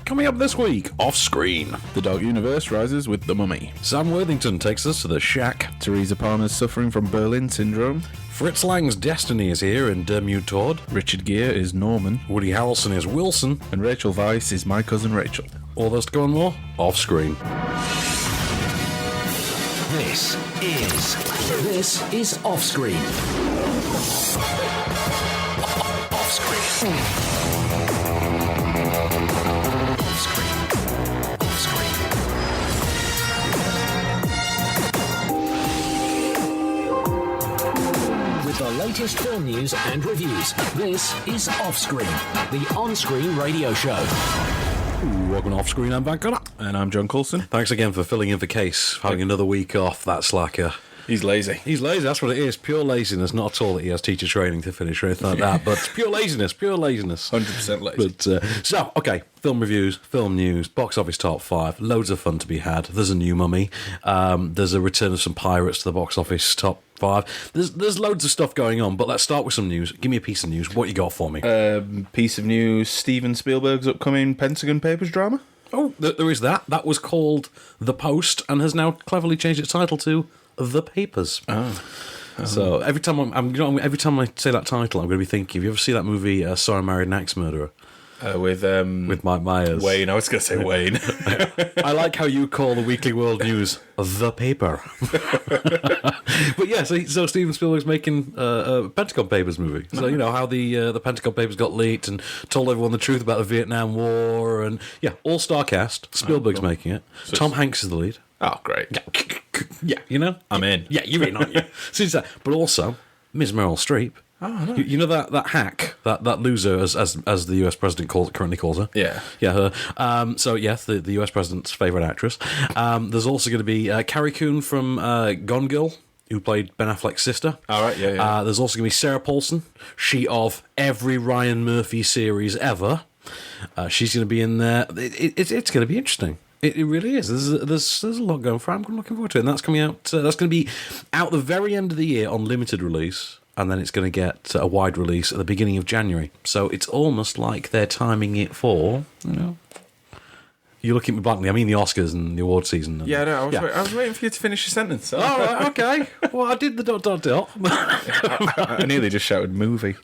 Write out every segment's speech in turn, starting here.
Coming up this week, off screen. The Dark Universe rises with The Mummy. Sam Worthington takes us to the shack. Teresa Palmer's suffering from Berlin syndrome. Fritz Lang's Destiny is here in Müde. Richard Gere is Norman. Woody Harrelson is Wilson. And Rachel Weisz is My Cousin Rachel. All those to go on more, off screen. This is Off Screen. Off Screen. Off Screen. Off Screen. With the latest film news and reviews, this is Off Screen, the on-screen radio show. Welcome to Off Screen, I'm Van Connor. And I'm John Coulson. Thanks again for filling in for Case, having another week off, that slacker. He's lazy. He's lazy, that's what it is. Pure laziness, not at all that he has teacher training to finish or anything like that, but pure laziness. 100% lazy. But, so, okay, film reviews, film news, box office top 5, loads of fun to be had. There's a new Mummy, there's a return of some pirates to the box office top 5. There's loads of stuff going on, but let's start with some news. Give me a piece of news. What you got for me? Piece of news, Steven Spielberg's upcoming Pentagon Papers drama. Oh, there is that. That was called The Post and has now cleverly changed its title to The Papers. Oh. So every time every time I say that title, I'm going to be thinking, have you ever seen that movie, Sorry, I Married an Axe Murderer? With Mike Myers. Wayne, I was going to say Wayne. I like how you call the Weekly World News The Paper. But yeah, so Steven Spielberg's making a Pentagon Papers movie. So, you know, how the Pentagon Papers got leaked and told everyone the truth about the Vietnam War. And, yeah, all-star cast. Spielberg's making it. So Tom Hanks is the lead. Oh, great. Yeah, you know? I'm in. Yeah, you're in, aren't you? But also, Ms. Meryl Streep. Oh, no. You know that hack, that loser, as the US president currently calls her? Yeah. Yeah, her. So, yes, the US president's favourite actress. There's also going to be Carrie Coon from Gone Girl, who played Ben Affleck's sister. All right, yeah. There's also going to be Sarah Paulson, she of every Ryan Murphy series ever. She's going to be in there. It's going to be interesting. It really is. There's a lot going for it. I'm looking forward to it. And that's coming out. That's going to be out the very end of the year on limited release, and then it's going to get a wide release at the beginning of January. So it's almost like they're timing it for, you know. You're looking at me blankly. I mean the Oscars and the award season. And, Yeah, no, I was waiting for you to finish your sentence. Oh, right, okay. Well, I did the ... I nearly just shouted movie.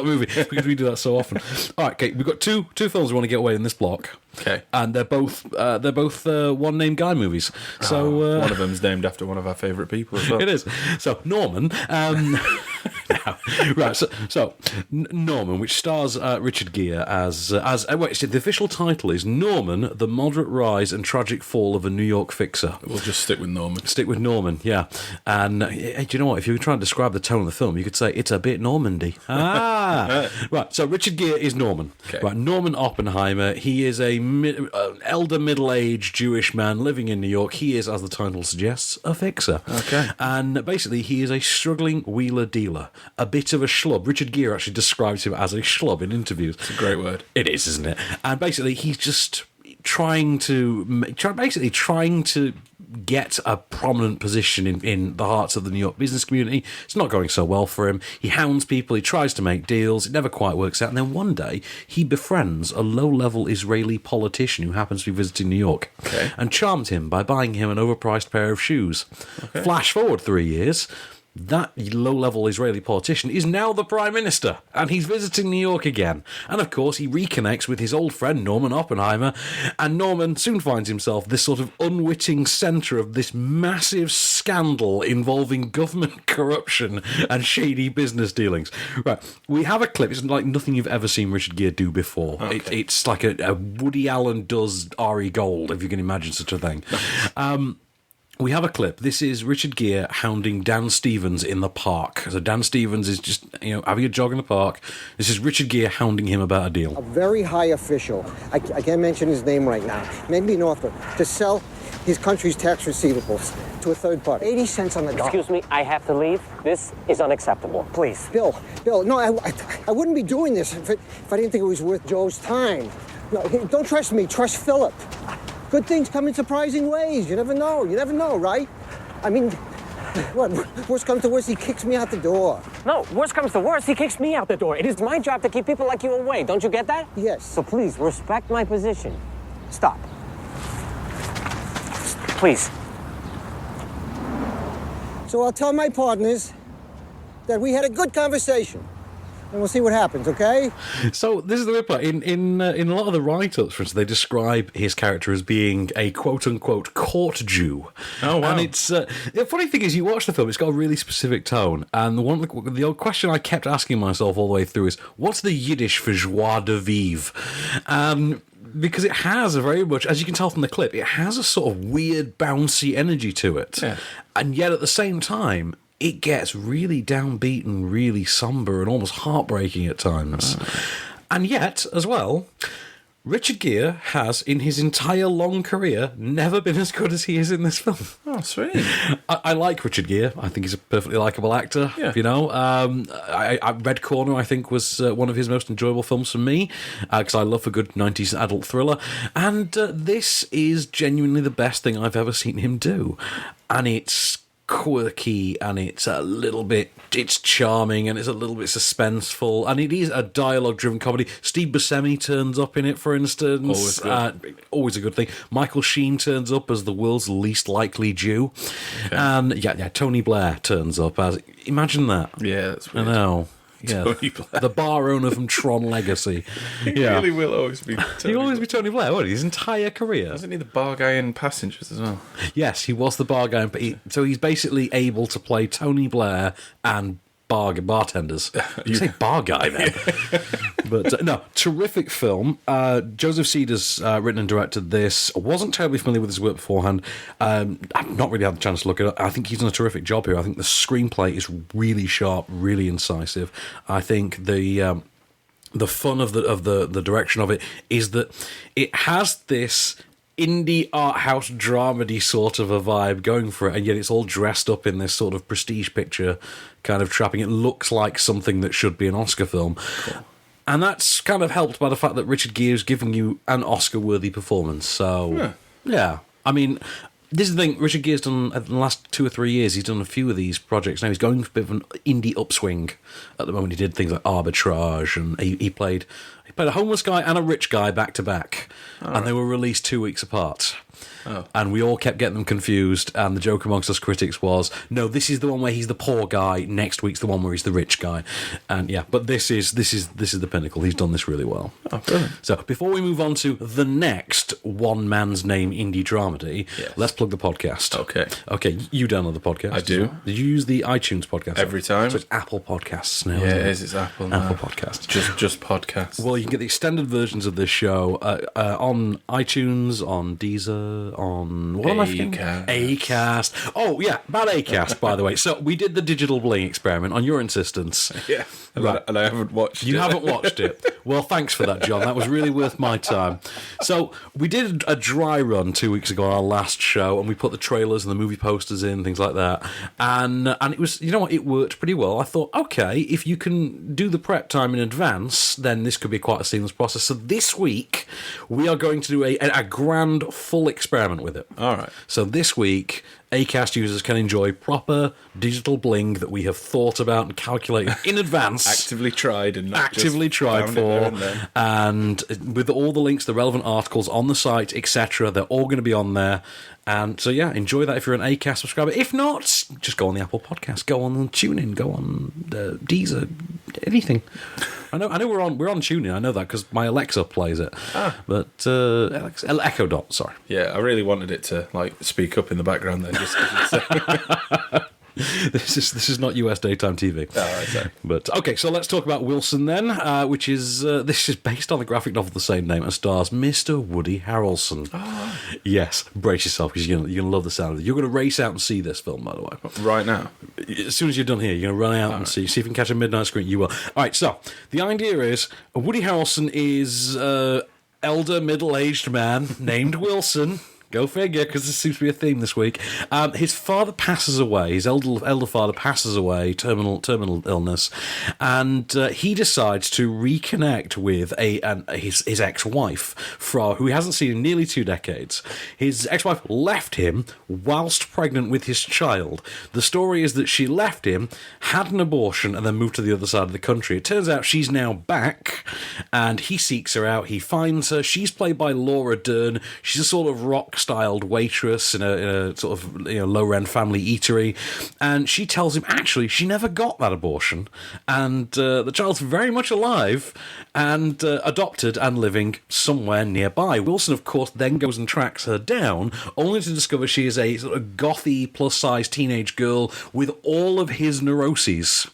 movie, because we do that so often. All right, okay, we've got two films we want to get away in this block. Okay. And they're both one name guy movies. So one of them's named after one of our favourite people as well. It is. So Norman. Right. So Norman, which stars Richard Gere as the official title is Norman: The Moderate Rise and Tragic Fall of a New York Fixer. We'll just stick with Norman. Stick with Norman, yeah. And do you know what? If you were trying to describe the tone of the film, you could say it's a bit Normandy. Right. So Richard Gere is Norman. Okay. Right. Norman Oppenheimer. He is a elder middle-aged Jewish man living in New York. He is, as the title suggests, a fixer. Okay. And basically, he is a struggling wheeler dealer, a bit of a schlub. Richard Gere actually describes him as a schlub in interviews. It's a great word. It is, isn't it? And basically, he's just trying to get a prominent position in the hearts of the New York business community. It's not going so well for him. He hounds people, he tries to make deals, it never quite works out, and then one day he befriends a low-level Israeli politician who happens to be visiting New York, and charms him by buying him an overpriced pair of shoes. Okay. Flash forward 3 years, that low-level Israeli politician is now the Prime Minister, and he's visiting New York again. And of course, he reconnects with his old friend Norman Oppenheimer, and Norman soon finds himself this sort of unwitting centre of this massive scandal involving government corruption and shady business dealings. Right, we have a clip. It's like nothing you've ever seen Richard Gere do before. Okay. It's like a Woody Allen does Ari Gold, if you can imagine such a thing. We have a clip. This is Richard Gere hounding Dan Stevens in the park. So Dan Stevens is just, having a jog in the park. This is Richard Gere hounding him about a deal. A very high official, I can't mention his name right now, maybe an author, to sell his country's tax receivables to a third party. 80 cents on the dollar. Excuse me, I have to leave. This is unacceptable. Please. Bill, no, I wouldn't be doing this if I didn't think it was worth Joe's time. No, don't trust me, trust Philip. Good things come in surprising ways. You never know, right? I mean, What? Worst comes to worst, he kicks me out the door. No, worst comes to worst, he kicks me out the door. It is my job to keep people like you away. Don't you get that? Yes. So please, respect my position. Stop. Please. So I'll tell my partners that we had a good conversation. And we'll see what happens, okay? So this is the weird part. In a lot of the write-ups, for instance, they describe his character as being a quote-unquote court Jew. Oh, wow. And it's the funny thing is, you watch the film, it's got a really specific tone. And the old question I kept asking myself all the way through is, what's the Yiddish for joie de vivre? Because it has a very much, as you can tell from the clip, it has a sort of weird, bouncy energy to it. Yeah. And yet at the same time, it gets really downbeat and really somber and almost heartbreaking at times. And yet, as well, Richard Gere has, in his entire long career, never been as good as he is in this film. Oh, sweet. I like Richard Gere. I think he's a perfectly likeable actor. Yeah. You know, Red Corner, I think, was one of his most enjoyable films for me, because I love a good 90s adult thriller. And this is genuinely the best thing I've ever seen him do. And it's quirky, and it's charming, and it's a little bit suspenseful, and it is a dialogue-driven comedy. Steve Buscemi turns up in it, for instance. Always a good thing. Michael Sheen turns up as the world's least likely Jew. Okay. And Tony Blair turns up as... Imagine that. Yeah, that's weird. I know. Yeah, Tony Blair. The bar owner from Tron Legacy. He really will always be Tony He'll always be Tony Blair, won't he? His entire career. Wasn't he the bar guy in Passengers as well? Yes, he was the bar guy. But so he's basically able to play Tony Blair and bartenders. You say bar guy then. But no, terrific film. Joseph Cedars written and directed this. Wasn't terribly familiar with his work beforehand. I've not really had the chance to look at it. I think he's done a terrific job here. I think the screenplay is really sharp, really incisive. I think the fun of the direction of it is that it has this indie art house dramedy sort of a vibe going for it, and yet it's all dressed up in this sort of prestige picture kind of trapping. It looks like something that should be an Oscar film. Cool. And that's kind of helped by the fact that Richard Gere's giving you an Oscar-worthy performance. So, yeah. I mean, this is the thing. Richard Gere's done, in the last 2 or 3 years, he's done a few of these projects. Now he's going for a bit of an indie upswing at the moment. He did things like Arbitrage, and he played a homeless guy and a rich guy back-to-back. And they were released 2 weeks apart. Oh. And we all kept getting them confused, and the joke amongst us critics was, no, this is the one where he's the poor guy, next week's the one where he's the rich guy. And yeah, but this is the pinnacle. He's done this really well. Oh, brilliant. So before we move on to the next one man's name indie dramedy, let's plug the podcast. Okay, you download the podcast. I do. Did you use the iTunes podcast? Every time. So it's Apple Podcasts now. Yeah, it is. It's Apple now. Apple Podcasts. Just podcasts. Well, you can get the extended versions of this show on iTunes, on Deezer, on what am I thinking? Acast. Oh yeah, about Acast, by the way. So we did the digital bling experiment on your insistence. Yeah, right. And I haven't watched it. You haven't watched it. Well, thanks for that, John. That was really worth my time. So we did a dry run 2 weeks ago on our last show, and we put the trailers and the movie posters in, things like that. And it was, you know what, it worked pretty well. I thought, okay, if you can do the prep time in advance, then this could be quite a seamless process. So this week we are going to do a grand full experiment with it. All right. So this week, Acast users can enjoy proper digital bling that we have thought about and calculated in advance. Actively tried for. And with all the links, the relevant articles on the site, etc., they're all going to be on there. And so, yeah, enjoy that if you're an Acast subscriber. If not, just go on the Apple Podcast, go on TuneIn, go on Deezer, anything. I know we're on TuneIn. I know that because my Alexa plays it. But Echo Dot, sorry. Yeah, I really wanted it to speak up in the background there. Just 'cause it's This is not US daytime TV. Oh, right, sorry. But okay, so let's talk about Wilson then, which is this is based on the graphic novel of the same name and stars Mr. Woody Harrelson. Oh. Yes, brace yourself because you're gonna love the sound of it. You're gonna race out and see this film, by the way. Right now, as soon as you're done here, you're gonna run out and see if you can catch a midnight screen. You will. All right. So the idea is Woody Harrelson is elder middle-aged man named Wilson. Go figure, because this seems to be a theme this week. His father passes away. His elder father passes away, terminal illness, and he decides to reconnect with his ex-wife, who he hasn't seen in nearly 2 decades. His ex-wife left him whilst pregnant with his child. The story is that she left him, had an abortion, and then moved to the other side of the country. It turns out she's now back, and he seeks her out. He finds her. She's played by Laura Dern. She's a sort of rock-styled waitress in a sort of low-rent family eatery, and she tells him actually she never got that abortion, and the child's very much alive and adopted and living somewhere nearby. Wilson, of course, then goes and tracks her down, only to discover she is a sort of gothy, plus-size teenage girl with all of his neuroses.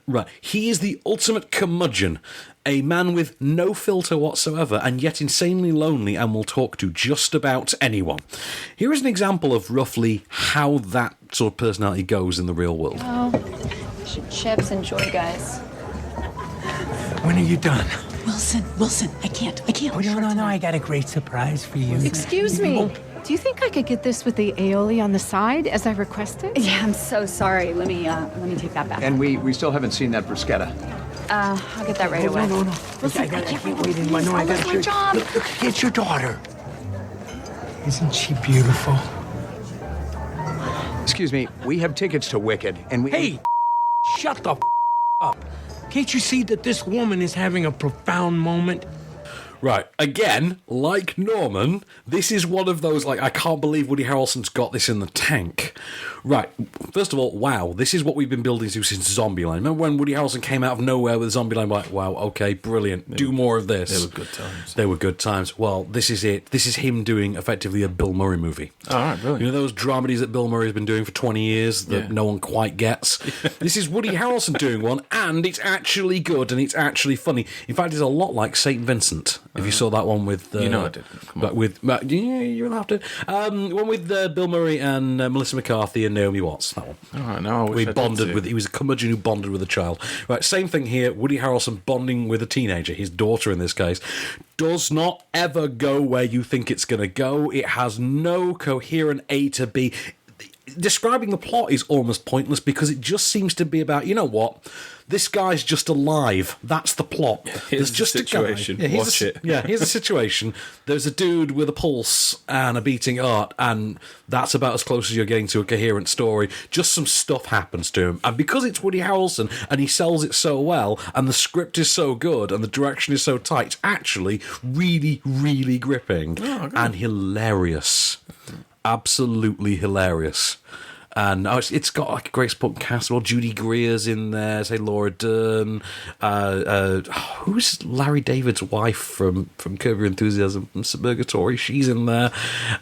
Right. He is the ultimate curmudgeon, a man with no filter whatsoever, and yet insanely lonely and will talk to just about anyone. Here is an example of roughly how that sort of personality goes in the real world. Oh, chips, enjoy, guys. When are you done? Wilson, I can't. Oh, no, I got a great surprise for you. Excuse me. Do you think I could get this with the aioli on the side, as I requested? Yeah, I'm so sorry. Let me take that back. And we still haven't seen that bruschetta. I'll get that right away. No. Listen, I can't wait wait anymore. No, I I'll got lose my job. Look, it's your daughter. Isn't she beautiful? Excuse me, we have tickets to Wicked, and we... Hey, shut the up. Can't you see that this woman is having a profound moment? Right, again, like Norman, this is one of those, I can't believe Woody Harrelson's got this in the tank. Right, first of all, wow, this is what we've been building to since Zombieland. Remember when Woody Harrelson came out of nowhere with Zombieland? Like, wow, okay, brilliant, do more of this. They were good times. Well, this is it. This is him doing, effectively, a Bill Murray movie. All right, brilliant. You know those dramedies that Bill Murray has been doing for 20 years that no one quite gets? This is Woody Harrelson doing one, and it's actually good, and it's actually funny. In fact, it's a lot like St. Vincent. If you saw that one with... I did. Yeah, you laughed at one with Bill Murray and Melissa McCarthy and Naomi Watts. That one. All right, now I wish I bonded with. He was a curmudgeon who bonded with a child. Right, same thing here. Woody Harrelson bonding with a teenager, his daughter in this case, does not ever go where you think it's going to go. It has no coherent A to B. Describing the plot is almost pointless because it just seems to be about, you know what, this guy's just alive. That's the plot. Here's just the situation. Watch it. Yeah, here's the situation. There's a dude with a pulse and a beating heart, and that's about as close as you're getting to a coherent story. Just some stuff happens to him. And because it's Woody Harrelson and he sells it so well, and the script is so good, and the direction is so tight, it's actually really, really gripping and hilarious. Absolutely hilarious. And it's got a great supporting cast. Well, Judy Greer's in there. Say Laura Dern. Who's Larry David's wife from Curb Your Enthusiasm and Suburgatory? She's in there.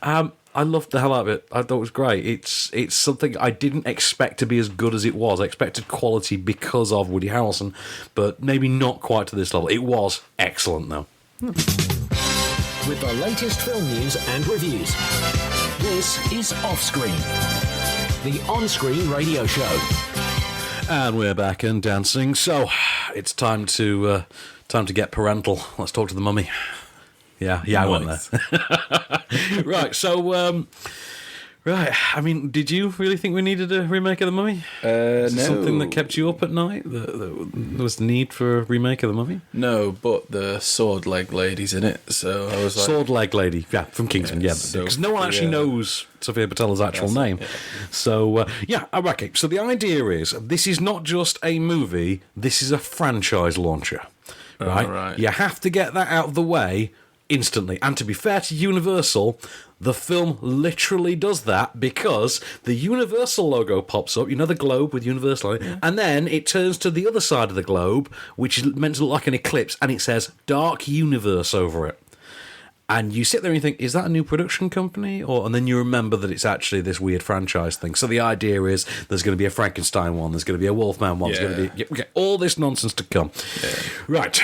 I loved the hell out of it. I thought it was great. It's something I didn't expect to be as good as it was. I expected quality because of Woody Harrelson, but maybe not quite to this level. It was excellent, though. With the latest film news and reviews, this is Offscreen, the on-screen radio show. And we're back and dancing. So it's time to get parental. Let's talk to the mummy. Yeah, I went there. Right. So, right. I mean, did you really think we needed a remake of the Mummy? No. Something that kept you up at night? There was the need for a remake of the Mummy? No, but the sword leg lady's in it, so I was like... Sword leg lady, yeah, from Kingsman, because no one actually knows Sofia Boutell's actual name. Yeah. So, okay. So the idea is, this is not just a movie, this is a franchise launcher. Right? Right. You have to get that out of the way instantly. And to be fair to Universal, the film literally does that because the Universal logo pops up, you know, the globe with Universal on it, and then it turns to the other side of the globe, which is meant to look like an eclipse, and it says Dark Universe over it. And you sit there and you think, is that a new production company? And then you remember that it's actually this weird franchise thing. So the idea is there's going to be a Frankenstein one, there's going to be a Wolfman one, there's going to be all this nonsense to come. Yeah. Right.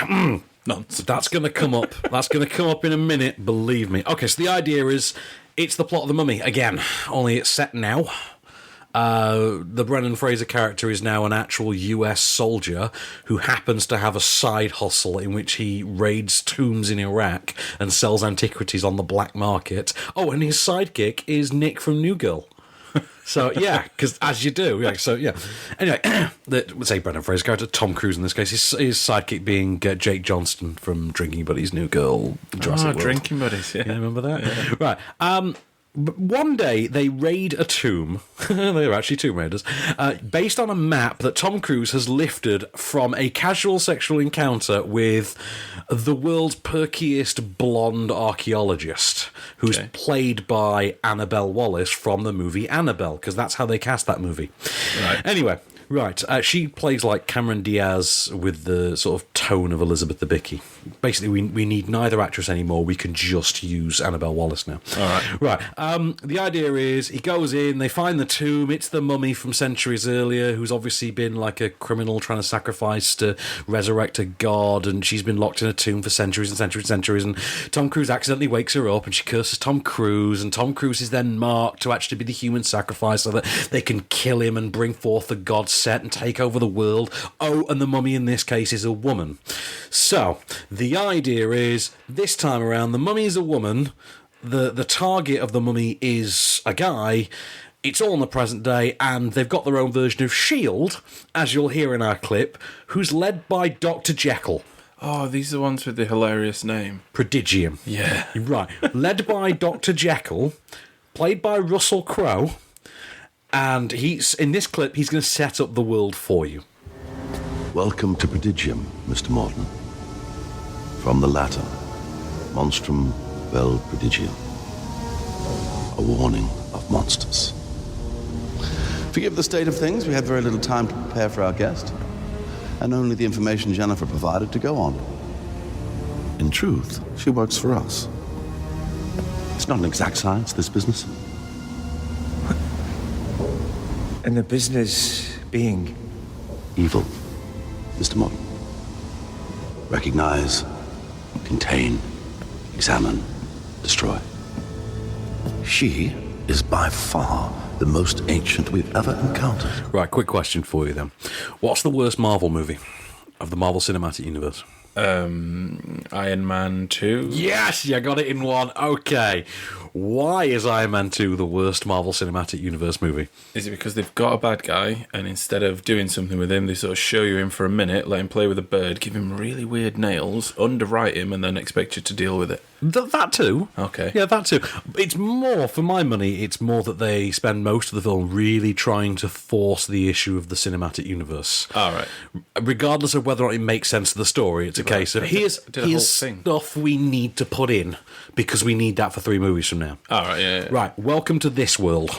Nonsense. That's going to come up. That's going to come up in a minute, believe me. Okay, so the idea is it's the plot of The Mummy again, only it's set now. The Brendan Fraser character is now an actual US soldier who happens to have a side hustle in which he raids tombs in Iraq and sells antiquities on the black market. Oh, and his sidekick is Nick from New Girl. So, yeah, because as you do. Yeah, so, yeah. Anyway, let's say Brendan Fraser character, Tom Cruise in this case, his sidekick being Jake Johnston from Drinking Buddies, New Girl, Jurassic World. Drinking Buddies, yeah. Remember that? Yeah. Right. But one day they raid a tomb. They're actually tomb raiders, based on a map that Tom Cruise has lifted from a casual sexual encounter with the world's perkiest blonde archaeologist, who's played by Annabelle Wallis from the movie Annabelle, because that's how they cast that movie. Right. Anyway. Right, she plays like Cameron Diaz with the sort of tone of Elizabeth Debicki. Basically, we need neither actress anymore. We can just use Annabelle Wallis now. All right. Right. The idea is he goes in, they find the tomb. It's the mummy from centuries earlier, who's obviously been like a criminal trying to sacrifice to resurrect a god, and she's been locked in a tomb for centuries and centuries and centuries. And Tom Cruise accidentally wakes her up, and she curses Tom Cruise, and Tom Cruise is then marked to actually be the human sacrifice so that they can kill him and bring forth the god's set and take over the world. Oh, and the mummy in this case is a woman. So the idea is this time around the mummy is a woman, the target of the mummy is a guy. It's all in the present day, and they've got their own version of S.H.I.E.L.D., as you'll hear in our clip, who's led by Dr. Jekyll. Oh, these are the ones with the hilarious name. Prodigium. Yeah. Right. Led by Dr. Jekyll, played by Russell Crowe. And he's in this clip, he's going to set up the world for you. Welcome to Prodigium, Mr. Morton. From the Latin, monstrum vel prodigium. A warning of monsters. Forgive the state of things, we had very little time to prepare for our guest, and only the information Jennifer provided to go on. In truth, she works for us. It's not an exact science, this business. And the business being? Evil, Mr. Morton. Recognize, contain, examine, destroy. She is by far the most ancient we've ever encountered. Right, quick question for you then. What's the worst Marvel movie of the Marvel Cinematic Universe? Iron Man 2. Yes, you got it in one. Okay. Why is Iron Man 2 the worst Marvel Cinematic Universe movie? Is it because they've got a bad guy, and instead of doing something with him, they sort of show you him for a minute, let him play with a bird, give him really weird nails, underwrite him, and then expect you to deal with it? That too. Okay. Yeah, that too. It's more, for my money, it's more that they spend most of the film really trying to force the issue of the cinematic universe. All right. Regardless of whether or not it makes sense to the story, it's a case of here's stuff we need to put in because we need that for 3 movies from now. All right, yeah. Right, welcome to this world.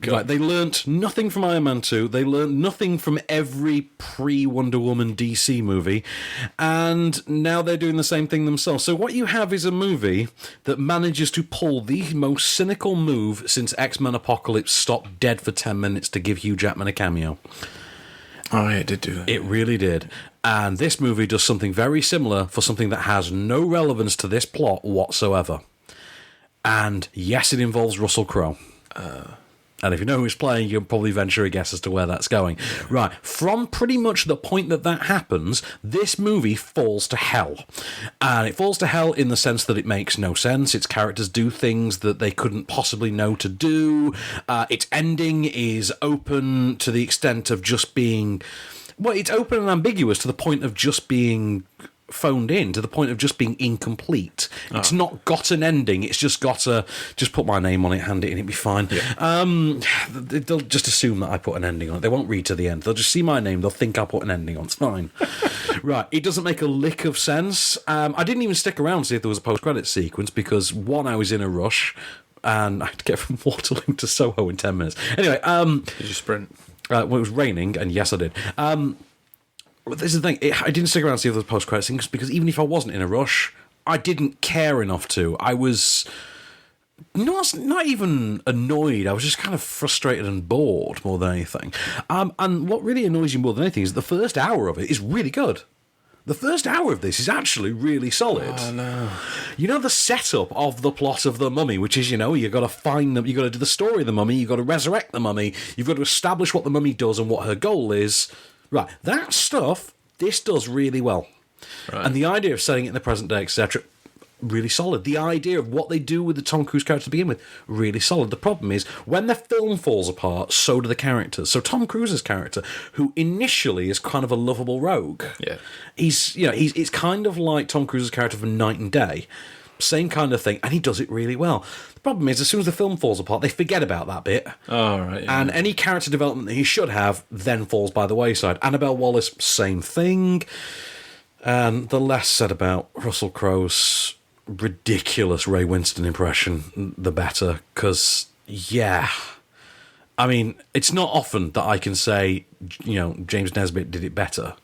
Right, they learnt nothing from Iron Man 2. They learnt nothing from every pre-Wonder Woman DC movie. And now they're doing the same thing themselves. So what you have is a movie that manages to pull the most cynical move since X-Men Apocalypse stopped dead for 10 minutes to give Hugh Jackman a cameo. Oh, yeah, it did do that. It really did. And this movie does something very similar for something that has no relevance to this plot whatsoever. And yes, it involves Russell Crowe. And if you know who's playing, you can probably venture a guess as to where that's going. Right, from pretty much the point that happens, this movie falls to hell. And it falls to hell in the sense that it makes no sense. Its characters do things that they couldn't possibly know to do. Its ending is open to the extent of just being... Well, it's open and ambiguous to the point of just being phoned in, to the point of just being incomplete. It's not got an ending, it's just got a just put my name on it, hand it in, it'll be fine. They'll just assume that I put an ending on it. They won't read to the end, they'll just see my name, they'll think I put an ending on. It's fine. Right, it doesn't make a lick of sense. I didn't even stick around to see if there was a post-credit sequence because one, I was in a rush and I had to get from Waterloo to Soho in 10 minutes. Anyway, did you sprint? Well, it was raining, and yes, I did. This is the thing. I didn't stick around to see if there was post-credit scenes because even if I wasn't in a rush, I didn't care enough to. I was not even annoyed. I was just kind of frustrated and bored more than anything. And what really annoys you more than anything is the first hour of it is really good. The first hour of this is actually really solid. Oh, no. You know, the setup of the plot of The Mummy, which is, you've got to find them, you've got to do the story of the mummy, you've got to resurrect the mummy, you've got to establish what the mummy does and what her goal is. Right, that stuff, this does really well. Right. And the idea of setting it in the present day, etc., really solid. The idea of what they do with the Tom Cruise character to begin with, really solid. The problem is, when the film falls apart, so do the characters. So Tom Cruise's character, who initially is kind of a lovable rogue, he's it's kind of like Tom Cruise's character from Night and Day. Same kind of thing, and he does it really well. The problem is, as soon as the film falls apart, they forget about that bit. Oh, right. Yeah. And any character development that he should have then falls by the wayside. Annabelle Wallis, same thing. And the less said about Russell Crowe's ridiculous Ray Winston impression, the better. Because, I mean, it's not often that I can say, James Nesbitt did it better.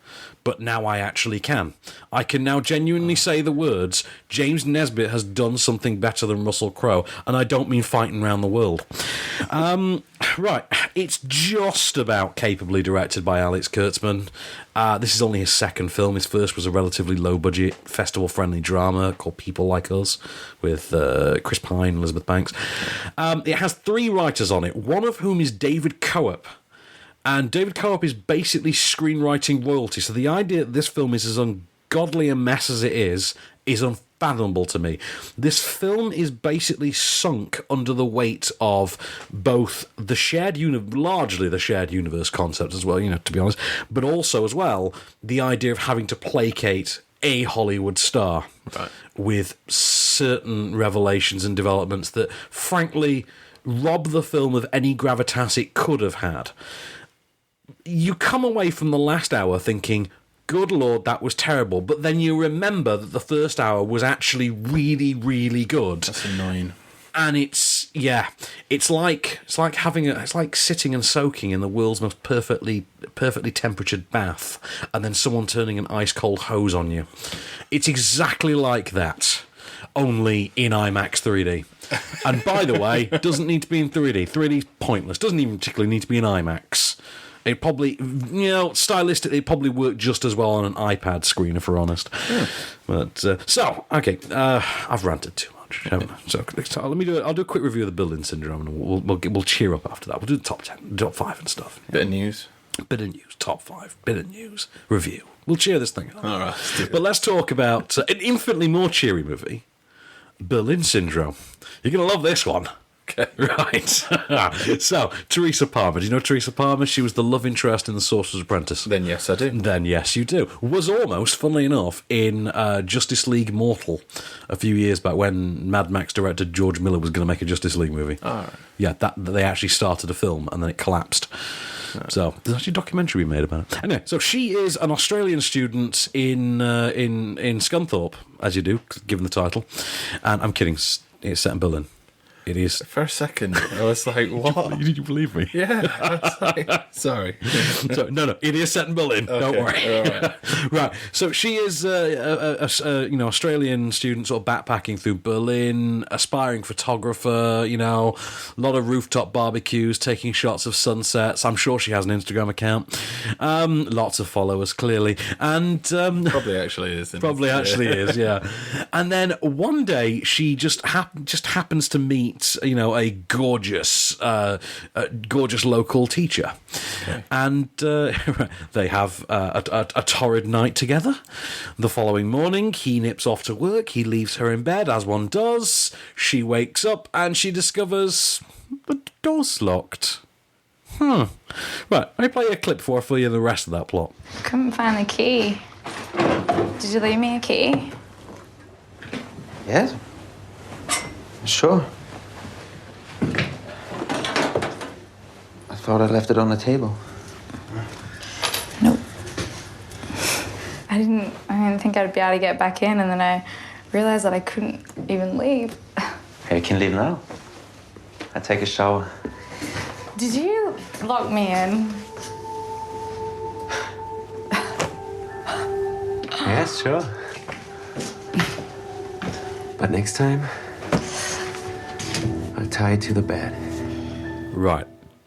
But now I actually can. I can now genuinely say the words, James Nesbitt has done something better than Russell Crowe, and I don't mean fighting around the world. Right, it's just about capably directed by Alex Kurtzman. This is only his second film. His first was a relatively low-budget, festival-friendly drama called People Like Us, with Chris Pine and Elizabeth Banks. It has 3 writers on it, one of whom is David Coop. And David Coop is basically screenwriting royalty. So the idea that this film is as ungodly a mess as it is unfathomable to me. This film is basically sunk under the weight of both the largely the shared universe concept as well, to be honest, but also as well the idea of having to placate a Hollywood star with certain revelations and developments that, frankly, rob the film of any gravitas it could have had. You come away from the last hour thinking, good Lord, that was terrible. But then you remember that the first hour was actually really, really good. That's annoying. And it's like sitting and soaking in the world's most perfectly temperatured bath, and then someone turning an ice cold hose on you. It's exactly like that, only in IMAX 3D. And by the way, doesn't need to be in 3D. 3D's pointless. Doesn't even particularly need to be in IMAX. It probably, stylistically, it probably worked just as well on an iPad screen, if we're honest. Yeah. But okay, I've ranted too much. So let me do it. I'll do a quick review of the Berlin Syndrome, and we'll cheer up after that. We'll do the top 10, top 5 and stuff. Bit of news, top 5, bit of news, review. We'll cheer this thing up. All right, but let's talk about an infinitely more cheery movie, Berlin Syndrome. You're gonna love this one. Okay. Right. So, Teresa Palmer. Do you know Teresa Palmer? She was the love interest in The Sorcerer's Apprentice. Then yes, I do. Then yes, you do. Was almost, funnily enough, in Justice League Mortal a few years back when Mad Max director George Miller was going to make a Justice League movie. All right. Yeah, that they actually started a film and then it collapsed. So there's actually a documentary we made about it. Anyway, so she is an Australian student in Scunthorpe, as you do, given the title. And I'm kidding, it's set in Berlin. It is. For a second, I was like, what? Did you believe me? Yeah. I was like, sorry. So, no, it is set in Berlin. Okay, don't worry. Right. Right. So she is Australian student sort of backpacking through Berlin, aspiring photographer, a lot of rooftop barbecues, taking shots of sunsets. I'm sure she has an Instagram account. Lots of followers, clearly. And probably actually is. Actually is, yeah. And then one day she just happens to meet a gorgeous local teacher. Okay. And they have a torrid night together. The following morning, he nips off to work. He leaves her in bed, as one does. She wakes up and she discovers the door's locked. Right, let me play a clip for you the rest of that plot. Couldn't find the key. Did you leave me a key? Yes. Sure. I thought I left it on the table. Nope. I didn't think I'd be able to get back in, and then I realized that I couldn't even leave. Hey, you can leave now. I take a shower. Did you lock me in? Yes, sure. But next time, I'll tie you to the bed. Right.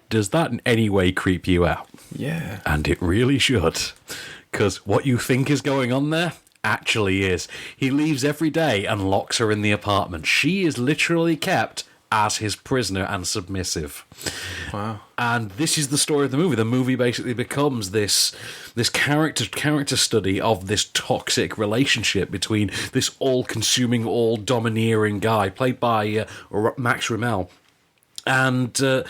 Does that in any way creep you out? Yeah. And it really should. Because what you think is going on there actually is. He leaves every day and locks her in the apartment. She is literally kept as his prisoner and submissive. Wow. And this is the story of the movie. The movie basically becomes this character study of this toxic relationship between this all-consuming, all-domineering guy, played by Max Rimmel, and a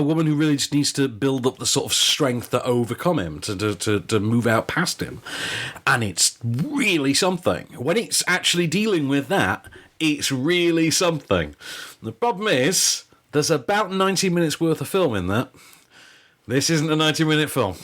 woman who really just needs to build up the sort of strength to overcome him, to move out past him. And it's really something. When it's actually dealing with that, it's really something. The problem is, there's about 90 minutes worth of film in that. This isn't a 90-minute film.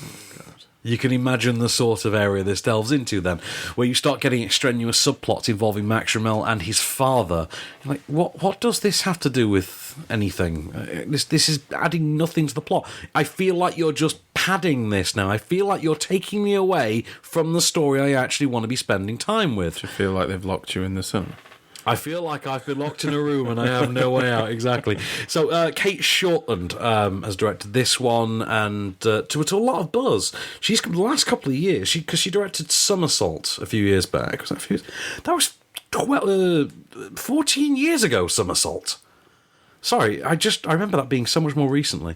You can imagine the sort of area this delves into then, where you start getting extraneous subplots involving Max Rimmel and his father. You're like, what does this have to do with anything? This is adding nothing to the plot. I feel like you're just padding this now. I feel like you're taking me away from the story I actually want to be spending time with. Do you feel like they've locked you in the sun? I feel like I've been locked in a room and I have no way out, exactly. So Kate Shortland has directed this one, and to a lot of buzz. She's come the last couple of years, because she directed Somersault a few years back. That was 14 years ago, Somersault. Sorry, I remember that being so much more recently.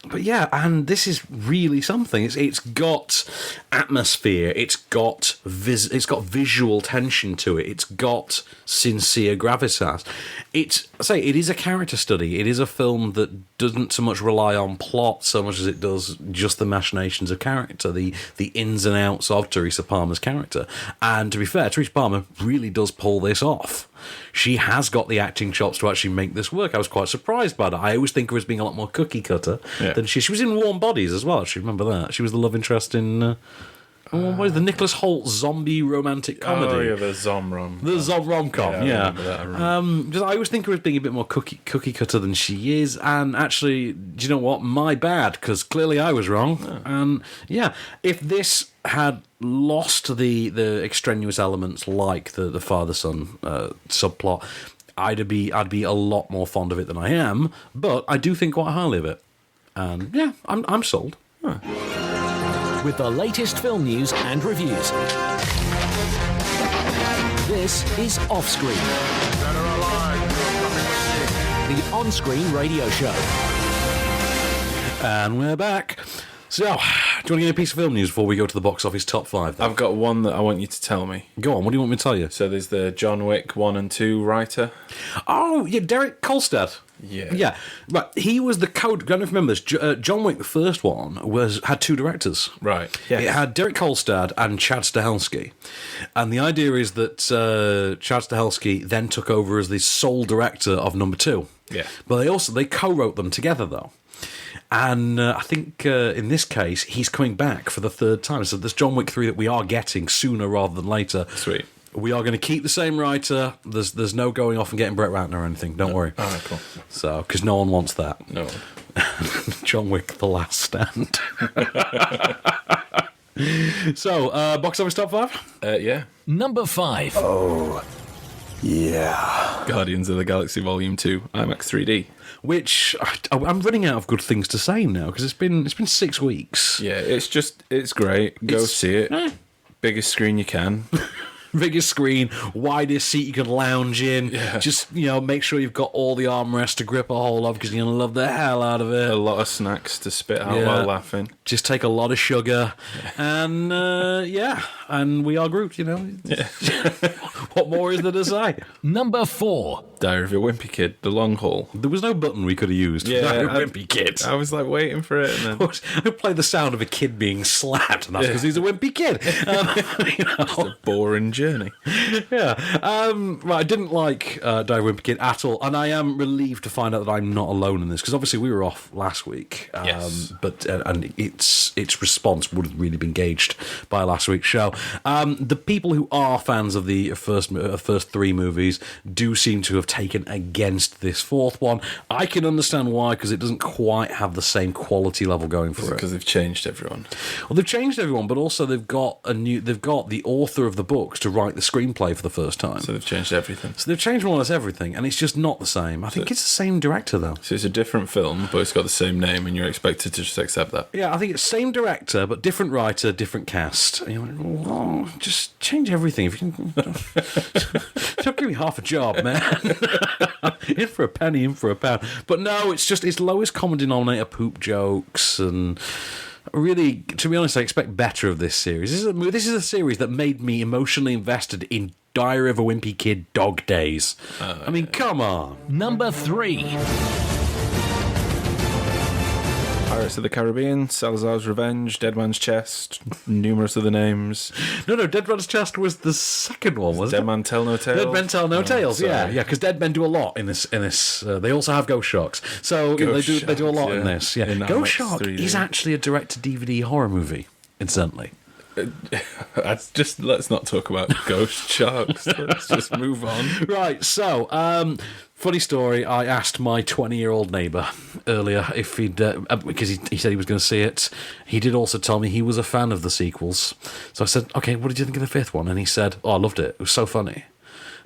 But yeah, and this is really something. It's got atmosphere. It's got visual tension to it. It's got sincere gravitas. It is a character study. It is a film that doesn't so much rely on plot so much as it does just the machinations of character, the ins and outs of Teresa Palmer's character. And to be fair, Teresa Palmer really does pull this off. She has got the acting chops to actually make this work. I was quite surprised by that. I always think of her as being a lot more cookie cutter than she was in Warm Bodies as well. Actually, remember that? She was the love interest in what is the Nicholas Hoult zombie romantic comedy? Oh yeah, the Zom-rom. The Zom-rom-com, yeah. I I always think of her as being a bit more cookie cutter than she is. And actually, do you know what? My bad, because clearly I was wrong. Yeah. And yeah, if this had lost the extraneous elements like the father-son subplot, I'd be a lot more fond of it than I am. But I do think quite highly of it. And yeah, I'm sold. Huh. With the latest film news and reviews. This is Offscreen, the on-screen radio show. And we're back. So, do you want to give me a piece of film news before we go to the box office top 5? Then? I've got one that I want you to tell me. Go on, what do you want me to tell you? So there's the John Wick 1 and 2 writer. Oh, yeah, Derek Kolstad. Yeah. Right, he was the I don't know if you remember this. John Wick, the first one, had two directors. Right, yes. It had Derek Kolstad and Chad Stahelski. And the idea is that Chad Stahelski then took over as the sole director of number 2. Yeah. But they co-wrote them together, though. And I think in this case, he's coming back for the third time. So there's John Wick 3 that we are getting sooner rather than later. Sweet. We are going to keep the same writer. There's no going off and getting Brett Ratner or anything. Don't worry. All right, cool. So, because no one wants that. No. John Wick, The Last Stand. So, box office top 5? Yeah. Number 5. Oh, yeah. Guardians of the Galaxy Volume 2, IMAX 3D. Which I'm running out of good things to say now because it's been 6 weeks. Yeah, it's great. Go see it. Biggest screen you can. Biggest screen, widest seat you can lounge in. Yeah. Just, make sure you've got all the armrests to grip a hold of because you're going to love the hell out of it. A lot of snacks to spit out while laughing. Just take a lot of sugar. And, and we are Groot, Yeah. What more is there to say? Number 4. Diary of a Wimpy Kid, The Long Haul. There was no button we could have used. Yeah, Diary of a Wimpy Kid. I was waiting for it. And then... I play the sound of a kid being slapped, and that's because he's a wimpy kid. Just a boring journey. Yeah. Right, I didn't like Diary of a Wimpy Kid at all, and I am relieved to find out that I'm not alone in this, because obviously we were off last week. Yes. But and its response would have really been gauged by last week's show. The people who are fans of the first 3 movies do seem to have taken against this fourth one. I can understand why, because it doesn't quite have the same quality level going for it. Because they've changed everyone. Well, they've changed everyone, but also they've got the author of the books to write the screenplay for the first time. So they've changed everything. So they've changed more or less everything, and it's just not the same. I think it's the same director, though. So it's a different film, but it's got the same name, and you're expected to just accept that. Yeah, I think it's same director, but different writer, different cast. And you went, oh, just change everything. If you can, don't give me half a job, man. In for a penny, in for a pound. But no, it's lowest common denominator poop jokes, and really, to be honest, I expect better of this series. This is a series that made me emotionally invested in Diary of a Wimpy Kid Dog Days. I mean, come on. Number 3. Pirates of the Caribbean, Salazar's Revenge, Dead Man's Chest, numerous other names. No, Dead Man's Chest was the second one, wasn't it? Dead Man Tell No Tales. Dead Men Tell No Tales, sorry. yeah, because dead men do a lot in this. They also have Ghost Sharks, so they do a lot in this. Yeah, Ghost Shark 3D. is actually a direct-to-DVD horror movie, incidentally. Let's not talk about Ghost Sharks. Let's just move on. Right, so funny story. I asked my 20-year-old neighbour earlier if he'd because he said he was going to see it. He did also tell me he was a fan of the sequels. So I said, "Okay, what did you think of the fifth one?" And he said, "Oh, I loved it. It was so funny."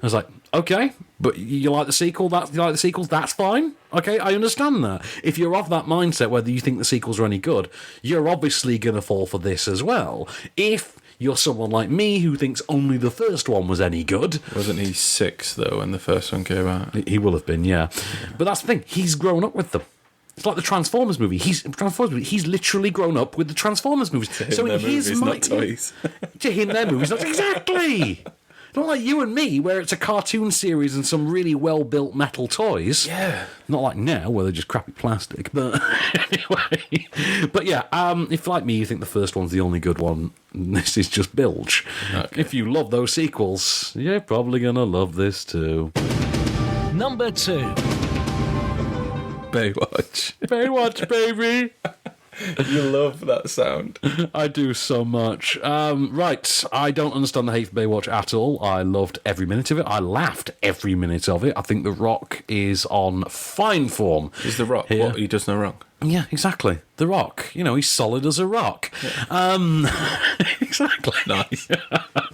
I was like, okay, but you like the sequel? You like the sequels? That's fine. Okay, I understand that. If you're of that mindset, whether you think the sequels are any good, you're obviously going to fall for this as well. If you're someone like me who thinks only the first one was any good... Wasn't he 6, though, when the first one came out? He will have been, yeah. But that's the thing. He's grown up with them. It's like the Transformers movie. He's literally grown up with the Transformers movies. So in his mind, not toys. To him, their movies, not exactly. Not like you and me, where it's a cartoon series and some really well-built metal toys. Yeah. Not like now, where they're just crappy plastic. But anyway. But yeah, if like me, you think the first one's the only good one, this is just bilge. Okay. If you love those sequels, you're probably going to love this too. Number 2. Baywatch. Baywatch, baby. You love that sound. I do so much. Right, I don't understand the hate for Baywatch at all. I loved every minute of it. I laughed every minute of it. I think The Rock is on fine form. Is The Rock here. what he does no wrong? Yeah, exactly. The Rock. You know, he's solid as a rock. Yeah. Exactly. Nice.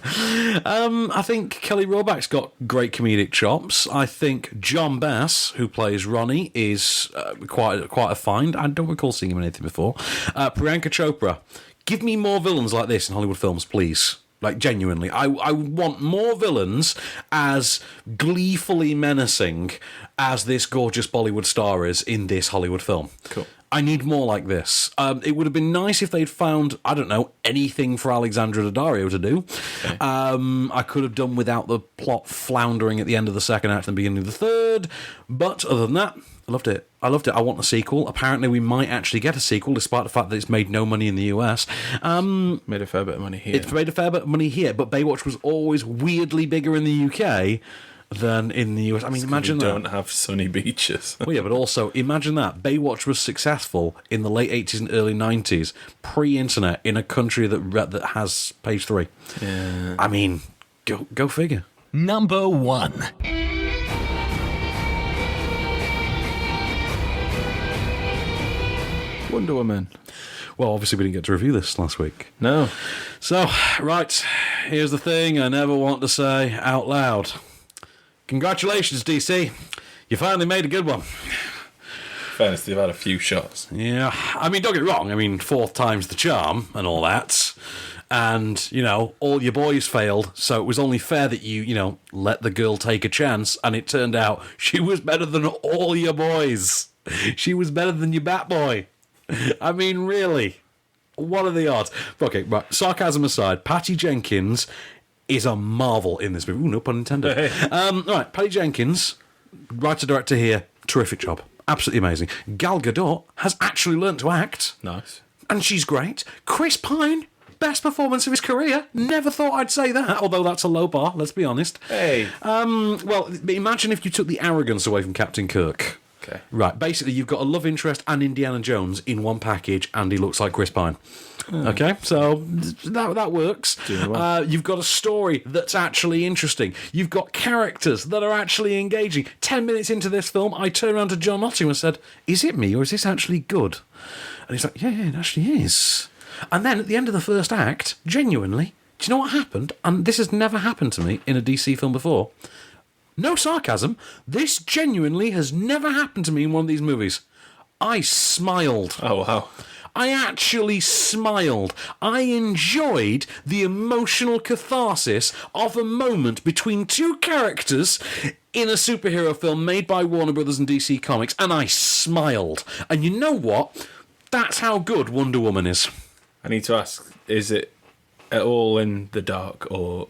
I think Kelly Roebuck's got great comedic chops. I think John Bass, who plays Ronnie, is quite a find. I don't recall seeing him in anything before. Priyanka Chopra. Give me more villains like this in Hollywood films, please. Like, genuinely. I want more villains as gleefully menacing as this gorgeous Bollywood star is in this Hollywood film. Cool. I need more like this. It would have been nice if they'd found, I don't know, anything for Alexandra Daddario to do. Okay. I could have done without the plot floundering at the end of the second act and the beginning of the third. But other than that, I loved it. I want a sequel. Apparently, we might actually get a sequel, despite the fact that it's made no money in the US. Made a fair bit of money here. It's made a fair bit of money here, but Baywatch was always weirdly bigger in the UK than in the US. I mean, imagine that. Don't have sunny beaches. Well, yeah, but also, imagine that. Baywatch was successful in the late 80s and early 90s, pre-internet, in a country that has page 3. Yeah. I mean, go figure. Number 1. Wonder Woman. Well, obviously we didn't get to review this last week. No. So, right, here's the thing I never want to say out loud. Congratulations, DC. You finally made a good one. Fairness, they've had a few shots. Yeah, I mean, don't get me wrong. I mean, fourth time's the charm and all that. And, you know, all your boys failed, so it was only fair that you let the girl take a chance, and it turned out she was better than all your boys. She was better than your Batboy. I mean, really, what are the odds? Okay, right, sarcasm aside, Patty Jenkins is a marvel in this movie. Ooh, no pun intended. Hey. Right, Patty Jenkins, writer-director here, terrific job. Absolutely amazing. Gal Gadot has actually learnt to act. Nice. And she's great. Chris Pine, best performance of his career. Never thought I'd say that, although that's a low bar, let's be honest. Hey. Well, imagine if you took the arrogance away from Captain Kirk. Okay. Right, basically you've got a love interest and Indiana Jones in one package, and he looks like Chris Pine. Okay, so that works. Well. You've got a story that's actually interesting. You've got characters that are actually engaging. 10 minutes into this film, I turned around to John Nottingham and said, is it me or is this actually good? And he's like, yeah, it actually is. And then at the end of the first act, genuinely, Do you know what happened? And this has never happened to me in a DC film before. No sarcasm. This genuinely has never happened to me in one of these movies. I smiled. Oh, wow. I actually smiled. I enjoyed the emotional catharsis of a moment between two characters in a superhero film made by Warner Brothers and DC Comics, and I smiled. And you know what? That's how good Wonder Woman is. I need to ask, is it at all in the dark, or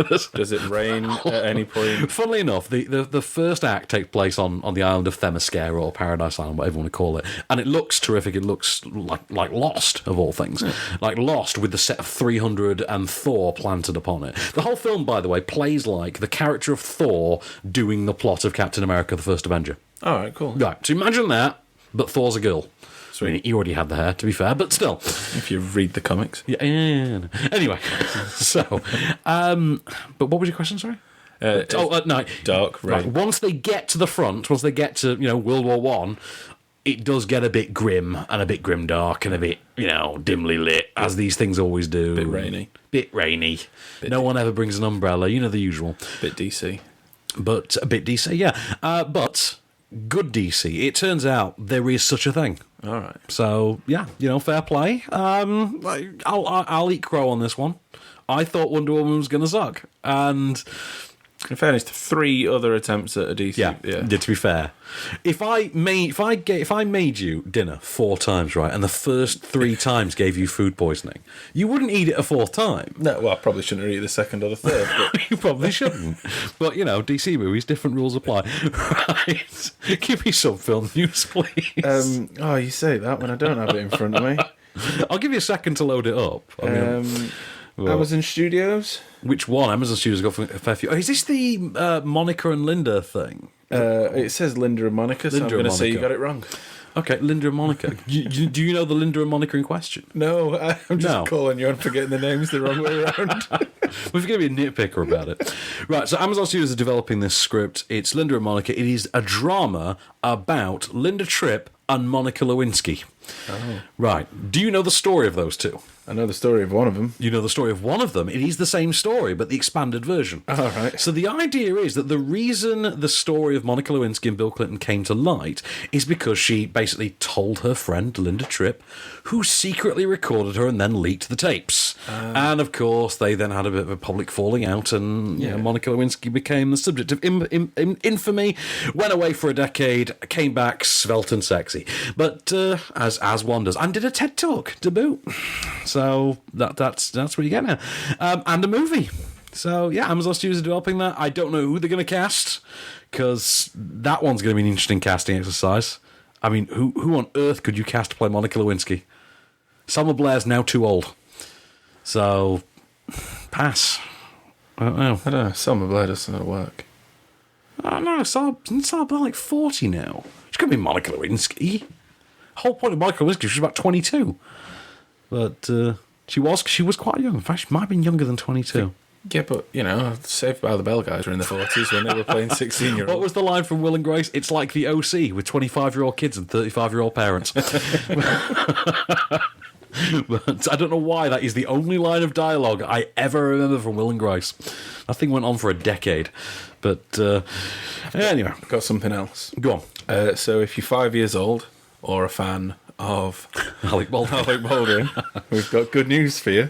does it rain at any point? Funnily enough, the first act takes place on the island of Themyscira, or Paradise Island, whatever you want to call it, and it looks terrific. It looks like Lost, of all things. Yeah. Like Lost, with the set of 300 and Thor planted upon it. The whole film, by the way, plays like the character of Thor doing the plot of Captain America, the First Avenger. All right, cool. Right, so imagine that, but Thor's a girl. I mean, he already had the hair, to be fair, but still. If you read the comics. Yeah. Anyway, so, but what was your question, sorry? No. Dark, right. Once they get to the front, once they get to, World War One, it does get a bit grim and a bit grimdark and a bit, dimly lit, as these things always do. Bit rainy. No one ever brings an umbrella, the usual. Bit DC. But a bit DC, yeah. But good DC. It turns out there is such a thing. All right. So, yeah, fair play. I'll eat crow on this one. I thought Wonder Woman was going to suck. And in fairness, 3 other attempts at a DC. Yeah, to be fair. If I made you dinner 4 times, right, and the first 3 times gave you food poisoning, you wouldn't eat it a 4th time. No, well, I probably shouldn't eat the 2nd or the 3rd. But you probably shouldn't. But, DC movies, different rules apply. Right. Give me some film news, please. You say that when I don't have it in front of me. I'll give you a second to load it up. Amazon Studios? Which one? Amazon Studios got a fair few. Oh, is this the Monica and Linda thing? It says Linda and Monica, so I'm going to say you got it wrong. Okay, Linda and Monica. Do you know the Linda and Monica in question? No, I'm just calling you on forgetting the names the wrong way around. We're going to be a nitpicker about it. Right, so Amazon Studios are developing this script. It's Linda and Monica. It is a drama about Linda Tripp and Monica Lewinsky. Oh. Right. Do you know the story of those two? I know the story of one of them. You know the story of one of them. It is the same story, but the expanded version. All right. So the idea is that the reason the story of Monica Lewinsky and Bill Clinton came to light is because she basically told her friend, Linda Tripp, who secretly recorded her and then leaked the tapes. And, of course, they then had a bit of a public falling out, and Monica Lewinsky became the subject of infamy, went away for a decade, came back svelte and sexy. But as one does, and did a TED Talk to boot. So that's what you get now. And a movie. So, yeah, Amazon Studios are developing that. I don't know who they're going to cast, because that one's going to be an interesting casting exercise. I mean, who on earth could you cast to play Monica Lewinsky? Selma Blair's now too old. So, pass. I don't know. Selma Blair doesn't work. I don't know. Selma Blair like 40 now. She's going to be Monica Lewinsky. The whole point of Monica Lewinsky, she was about 22. But she was quite young. In fact, she might have been younger than 22. Yeah, but, Saved by the Bell guys were in the 40s when they were playing 16-year-olds. What was the line from Will and Grace? It's like the OC with 25-year-old kids and 35-year-old parents. But I don't know why that is the only line of dialogue I ever remember from Will and Grace. That thing went on for a decade. But anyway. Got something else. Go on. So if you're 5 years old or a fan of Alec Baldwin, we've got good news for you.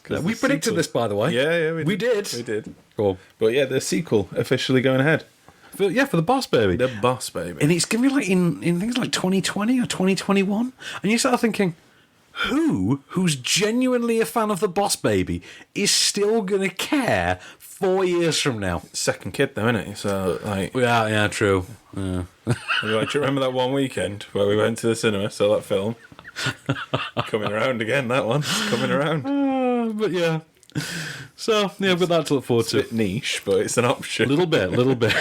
We predicted this, by the way. Yeah, we did. We did. Cool. But yeah, the sequel officially going ahead. For the Boss Baby. The Boss Baby. And it's going to be like in things like 2020 or 2021. And you start thinking, who's genuinely a fan of the Boss Baby is still going to care 4 years from now? Second kid, though, isn't it? So, like... Yeah, true. Yeah. Do you remember that one weekend where we went to the cinema, saw that film? Coming around again, that one. It's coming around. But yeah. So, yeah, we've got that to look forward to. It's a bit niche, but it's an option. Little bit.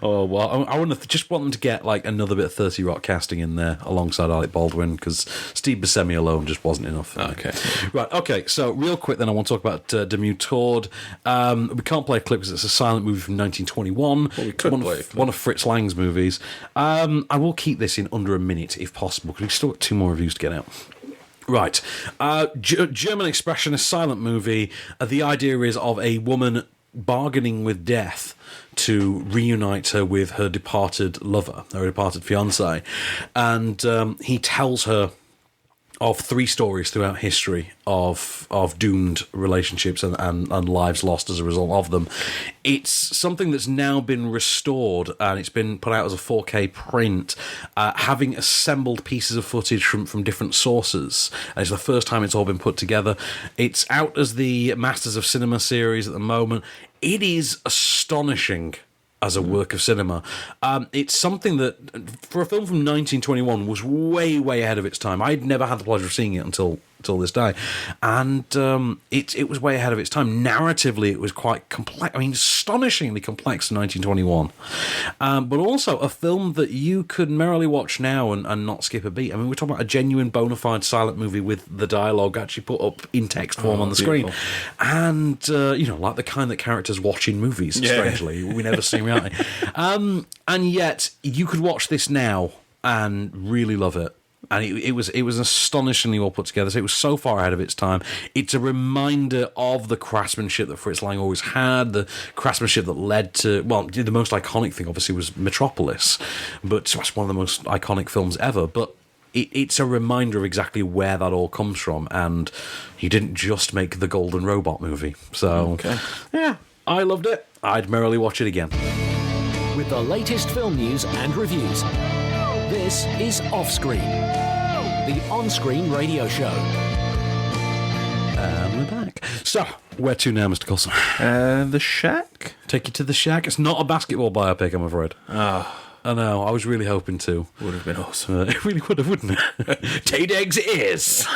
Oh, well, I just want them to get like another bit of 30 Rock casting in there alongside Alec Baldwin, because Steve Buscemi alone just wasn't enough. Okay. Right, okay, so real quick then I want to talk about Demi Todd. We can't play a clip because it's a silent movie from 1921. Well, we could play one of Fritz Lang's movies. I will keep this in under a minute if possible, because we've still got 2 more reviews to get out. Right. German expressionist silent movie. The idea is of a woman bargaining with death to reunite her with her departed lover, her departed fiancé. And he tells her of 3 stories throughout history of doomed relationships and lives lost as a result of them. It's something that's now been restored, and it's been put out as a 4K print, having assembled pieces of footage from different sources. It's the first time it's all been put together. It's out as the Masters of Cinema series at the moment. It is astonishing as a work of cinema. It's something that, for a film from 1921, was way, way ahead of its time. I'd never had the pleasure of seeing it until this day. And it was way ahead of its time. Narratively, it was quite complex. I mean, astonishingly complex in 1921. But also a film that you could merrily watch now and not skip a beat. I mean, we're talking about a genuine, bona fide silent movie with the dialogue actually put up in text form on the screen. And, like the kind that characters watch in movies, strangely. We never see in reality. And yet, you could watch this now and really love it. And it was astonishingly well put together. So it was so far ahead of its time. It's a reminder of the craftsmanship that Fritz Lang always had, the craftsmanship that led to, well, the most iconic thing obviously was Metropolis, but that's one of the most iconic films ever. But it's a reminder of exactly where that all comes from. And he didn't just make the Golden Robot movie. So, yeah, I loved it. I'd merrily watch it again. With the latest film news and reviews, this is Offscreen, the on-screen radio show. And we're back. So, where to now, Mr. Coulson? The Shack? Take you to The Shack. It's not a basketball biopic, I'm afraid. Oh. I know, I was really hoping to. Would have been awesome. It really would have, wouldn't it? Tate Eggs is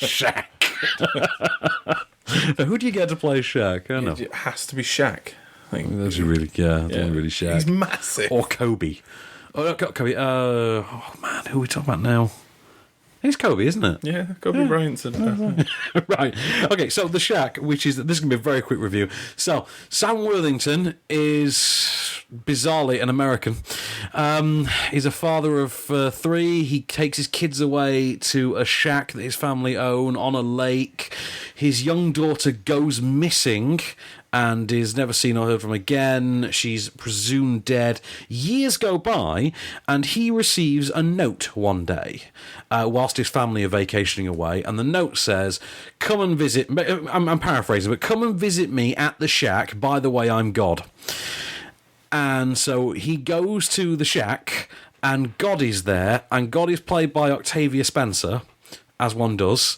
Shaq. Who do you get to play Shaq? I know. It has to be Shaq. I think that's really, really Shaq. He's massive. Or Kobe. Oh, not Kobe. Man, who are we talking about now? It's Kobe, isn't it? Yeah, Kobe Bryant's. Right. Okay, so The Shack, which is... This is going to be a very quick review. So, Sam Worthington is bizarrely an American. He's a father of 3. He takes his kids away to a shack that his family own on a lake. His young daughter goes missing and is never seen or heard from again. She's presumed dead. Years go by, and he receives a note one day whilst his family are vacationing away, and the note says, come and visit... I'm paraphrasing, but come and visit me at the shack. By the way, I'm God. And so he goes to the shack, and God is there, and God is played by Octavia Spencer, as one does,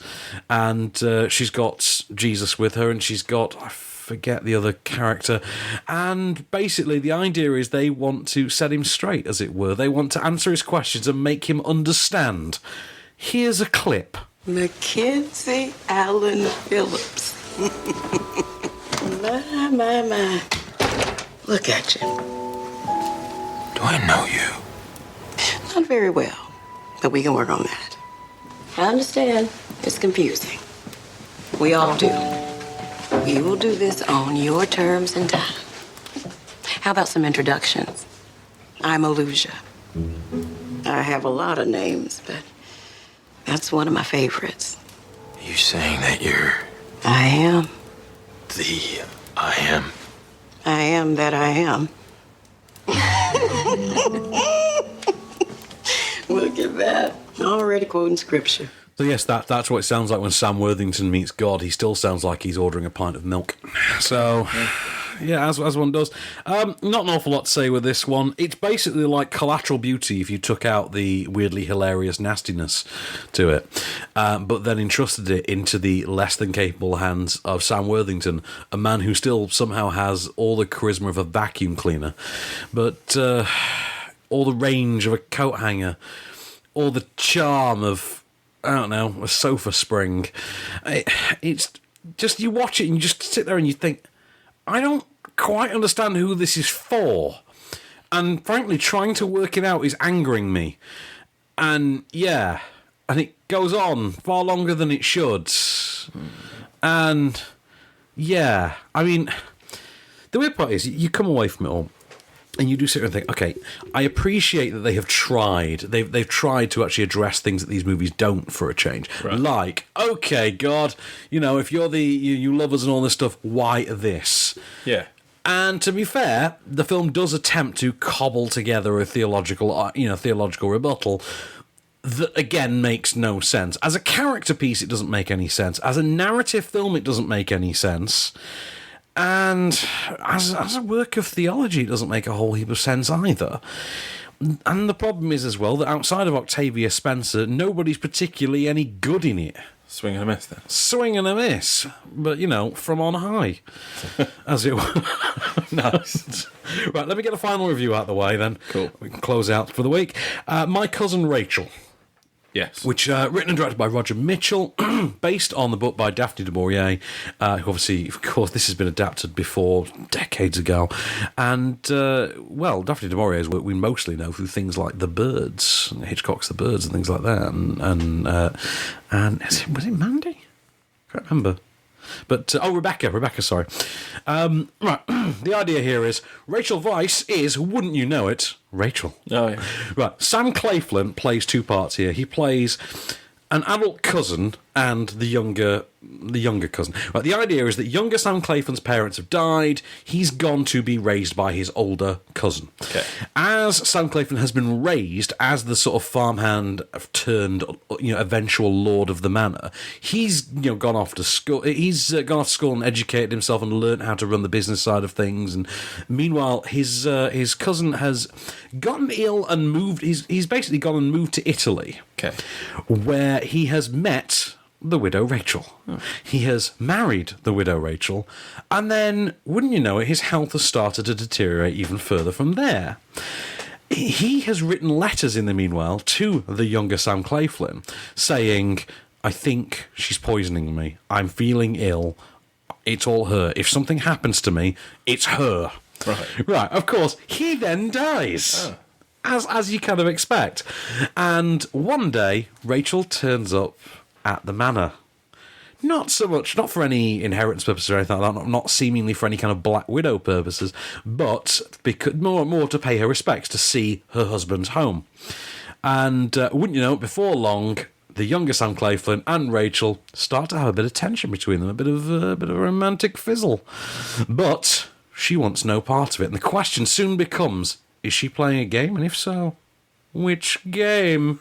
and she's got Jesus with her, and she's got... I forget the other character, and basically the idea is they want to set him straight, as it were. They want to answer his questions and make him understand. Here's a clip. Mackenzie Allen Phillips. My. Look at you. Do I know you? Not very well, but we can work on that. I understand. It's confusing. We all do. We will do this on your terms and time. How about some introductions? I'm Alusia. I have a lot of names, but that's one of my favorites. You saying that you're... I am. The I am? I am that I am. Look at that. Already quoting scripture. So yes, that's what it sounds like when Sam Worthington meets God. He still sounds like he's ordering a pint of milk. So, yeah, as one does. Not an awful lot to say with this one. It's basically like Collateral Beauty if you took out the weirdly hilarious nastiness to it, but then entrusted it into the less than capable hands of Sam Worthington, a man who still somehow has all the charisma of a vacuum cleaner, but all the range of a coat hanger, all the charm of... I don't know, a sofa spring. It's just, you watch it and you just sit there and you think, I don't quite understand who this is for. And frankly, trying to work it out is angering me. And yeah, and it goes on far longer than it should. And yeah, I mean, the weird part is you come away from it all And you do sit there and think, okay, I appreciate that they have tried. They've tried to actually address things that these movies don't for a change. Right. Like, okay, God, if you're you love us and all this stuff, why this? Yeah. And to be fair, the film does attempt to cobble together a theological rebuttal that, again, makes no sense. As a character piece, it doesn't make any sense. As a narrative film, it doesn't make any sense. And as a work of theology, it doesn't make a whole heap of sense either. And the problem is as well that outside of Octavia Spencer, nobody's particularly any good in it. Swing and a miss, then. Swing and a miss, but, from on high, as it were. Nice. Right, let me get a final review out of the way, then. Cool. We can close out for the week. My Cousin Rachel. Yes. Which, written and directed by Roger Mitchell, based on the book by Daphne du Maurier, who obviously, of course, this has been adapted before, decades ago. And, Daphne du Maurier's work we mostly know through things like The Birds, Hitchcock's The Birds and things like that. And was it Mandy? I can't remember. But, Rebecca, sorry. Right, the idea here is Rachel Weisz is, wouldn't you know it, Rachel. Oh, yeah. Right, Sam Claflin plays two parts here. He plays an adult cousin and the younger cousin. Right, the idea is that younger Sam Claflin's parents have died. He's gone to be raised by his older cousin. Okay. As Sam Claflin has been raised as the sort of farmhand turned, eventual lord of the manor, he's gone off to school. He's gone off to school and educated himself and learned how to run the business side of things. And meanwhile, his cousin has gotten ill and moved. He's basically gone and moved to Italy. Okay. Where he has met the widow Rachel. Oh. He has married the widow Rachel, and then, wouldn't you know it, his health has started to deteriorate even further from there. He has written letters in the meanwhile to the younger Sam Claflin saying, I think she's poisoning me. I'm feeling ill. It's all her. If something happens to me, it's her. Right, of course, he then dies. Oh. As you kind of expect. And one day, Rachel turns up at the manor. Not so much, not for any inheritance purposes or anything like that, not seemingly for any kind of Black Widow purposes, but because more to pay her respects, to see her husband's home. And wouldn't you know, before long, the younger Sam Claflin and Rachel start to have a bit of tension between them, a bit of a romantic fizzle. But she wants no part of it, and the question soon becomes, is she playing a game? And if so, which game?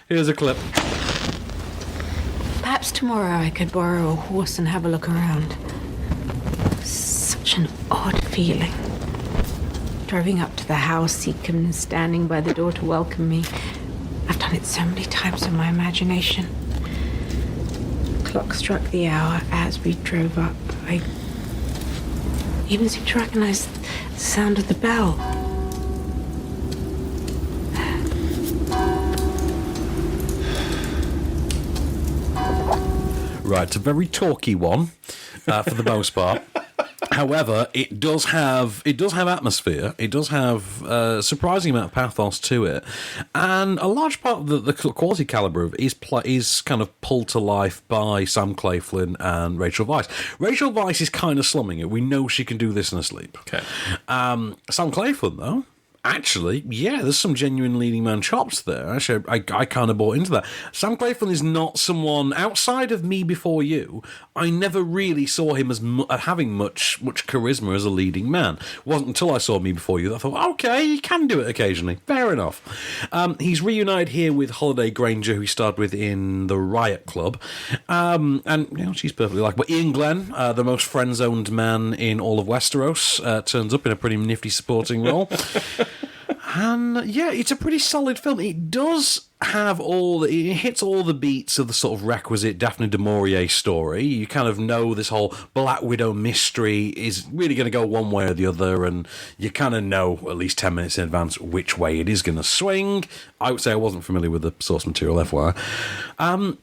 Here's a clip. Perhaps tomorrow I could borrow a horse and have a look around. Such an odd feeling. Driving up to the house, Seacom standing by the door to welcome me. I've done it so many times in my imagination. The clock struck the hour as we drove up. I even seemed to recognize the sound of the bell. Right, it's a very talky one for the most part. However, it does have atmosphere. It does have a surprising amount of pathos to it, and a large part of the quality caliber of it is kind of pulled to life by Sam Claflin and Rachel Weisz. Rachel Weisz is kind of slumming it. We know she can do this in her sleep. Okay. Sam Claflin, though, actually, yeah, there's some genuine leading man chops there. Actually, I kind of bought into that. Sam Claflin is not someone, outside of Me Before You, I never really saw him as having much charisma as a leading man. It wasn't until I saw Me Before You that I thought, okay, he can do it occasionally. Fair enough. He's reunited here with Holliday Granger, who he starred with in The Riot Club. And, she's perfectly likable. Ian Glenn, the most friend-zoned man in all of Westeros, turns up in a pretty nifty supporting role. And yeah, it's a pretty solid film. It does have it hits all the beats of the sort of requisite Daphne du Maurier story. You kind of know this whole Black Widow mystery is really going to go one way or the other, and you kind of know at least 10 minutes in advance which way it is going to swing. I would say I wasn't familiar with the source material, FYI.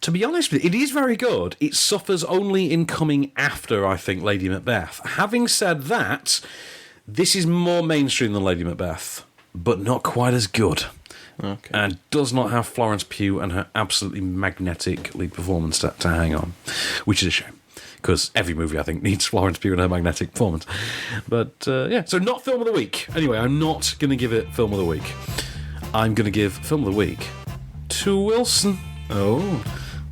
To be honest with you, it is very good. It suffers only in coming after, I think, Lady Macbeth. Having said that, this is more mainstream than Lady Macbeth, but not quite as good. Okay. And does not have Florence Pugh and her absolutely magnetic lead performance to hang on, which is a shame. because every movie, I think, needs Florence Pugh and her magnetic performance. But, so not Film of the Week. Anyway, I'm not going to give it Film of the Week. I'm going to give Film of the Week to Wilson. Oh.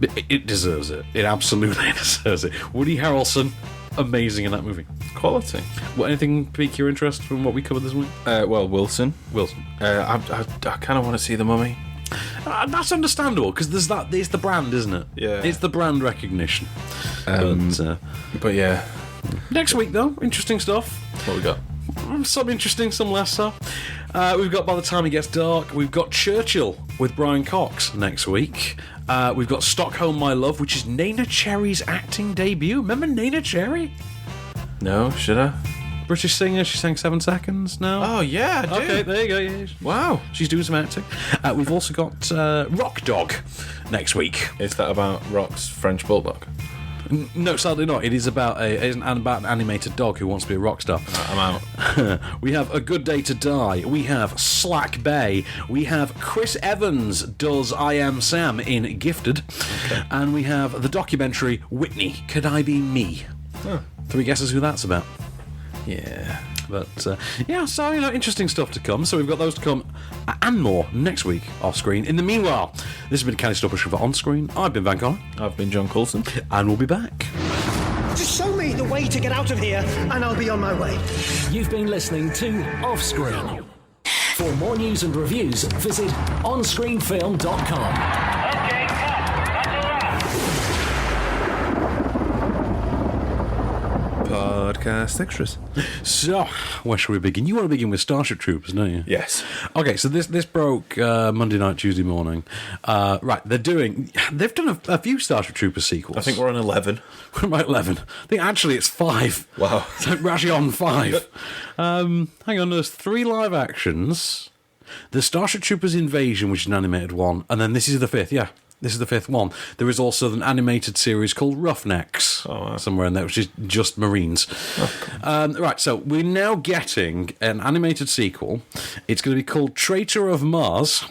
It deserves it. It absolutely deserves it. Woody Harrelson, amazing in that movie. Quality. Anything pique your interest from what we covered this week? Wilson. I kind of want to see The Mummy. That's understandable, because it's the brand, isn't it? Yeah. It's the brand recognition. But yeah. Next week, though, interesting stuff. What we got? Some interesting, some less so. We've got By the Time It Gets Dark. We've got Churchill with Brian Cox next week. We've got Stockholm, My Love, which is Naina Cherry's acting debut. Remember Naina Cherry? No, should I? British singer, she sang 7 Seconds now. Oh, yeah, I do. Okay, there you go. Yeah. Wow. She's doing some acting. We've also got Rock Dog next week. Is that about Rock's French Bulldog? No, sadly not. It is about an animated dog who wants to be a rock star. I'm out. We have A Good Day to Die. We have Slack Bay. We have Chris Evans does I Am Sam in Gifted. Okay. And we have the documentary Whitney, Could I Be Me? Oh. 3 guesses who that's about. Yeah. But, so, interesting stuff to come. So we've got those to come and more next week off screen. In the meanwhile, this has been Candy Stopper for On Screen. I've been Van Connor. I've been John Coulson. And we'll be back. Just show me the way to get out of here, and I'll be on my way. You've been listening to Off Screen. For more news and reviews, visit onscreenfilm.com. Podcast extras. So, where shall we begin? You want to begin with Starship Troopers, don't you? Yes. Okay, so this broke Monday night, Tuesday morning. Right, they've done a few Starship Troopers sequels. I think we're on 11. We're on 11. I think actually it's 5. Wow. So we're actually on 5. Hang on, there's 3 live actions. The Starship Troopers Invasion, which is an animated one, and then this is the 5th, yeah. This is the 5th one. There is also an animated series called Roughnecks, somewhere in there, which is just Marines. Right, so we're now getting an animated sequel. It's going to be called Traitor of Mars,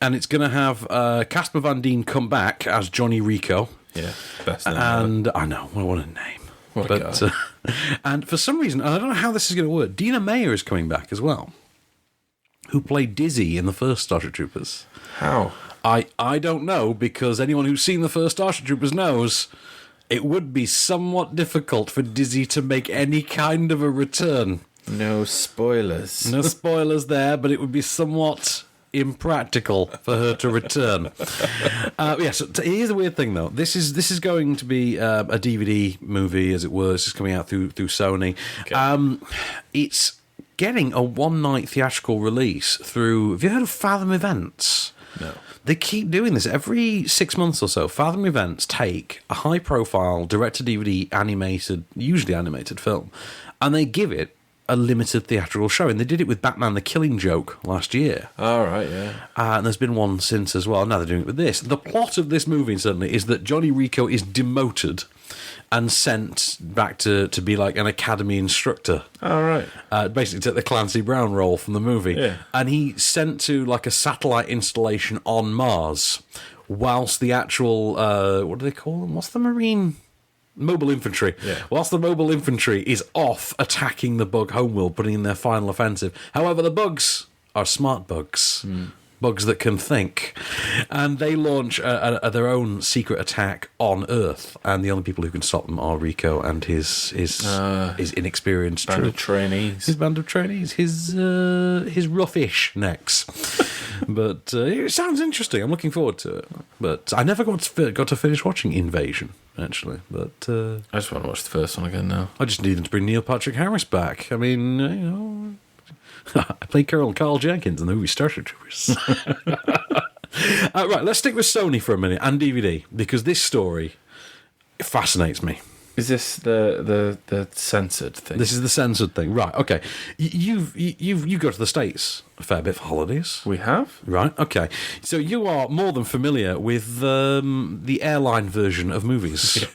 and it's going to have Casper Van Dien come back as Johnny Rico. Yeah, best name. And I know, what a name. What a guy. And for some reason, and I don't know how this is going to work, Dina Meyer is coming back as well, who played Dizzy in the first Starship Troopers. How? I don't know, because anyone who's seen the first Starship Troopers knows it would be somewhat difficult for Dizzy to make any kind of a return. No spoilers. No spoilers there, but it would be somewhat impractical for her to return. So here's the weird thing, though. This is going to be a DVD movie, as it were. It's coming out through Sony. Okay. It's getting a one-night theatrical release through... Have you heard of Fathom Events? No. They keep doing this. Every 6 months or so, Fathom Events take a high-profile, direct-to-DVD usually animated film, and they give it a limited theatrical showing. They did it with Batman the Killing Joke last year. All right, yeah. And there's been one since as well. Now they're doing it with this. The plot of this movie, certainly, is that Johnny Rico is demoted and sent back to be like an academy instructor. All right. Basically took the Clancy Brown role from the movie. Yeah. And he sent to like a satellite installation on Mars, whilst the actual, what do they call them? What's the Marine... Mobile infantry. Yeah. Whilst the mobile infantry is off attacking the bug homeworld, putting in their final offensive. However, the bugs are smart bugs. Bugs that can think. And they launch their own secret attack on Earth. And the only people who can stop them are Rico and his inexperienced band of trainees. His band of trainees. His roughish necks. But it sounds interesting. I'm looking forward to it. But I never got to finish watching Invasion, actually. But I just want to watch the first one again now. I just need them to bring Neil Patrick Harris back. I mean, I played Carl Jenkins in the movie Starship Troopers. Right, let's stick with Sony for a minute and DVD, because this story fascinates me. Is this the censored thing? This is the censored thing, right? Okay, you go to the States a fair bit for holidays. We have, right? Okay, so you are more than familiar with the airline version of movies.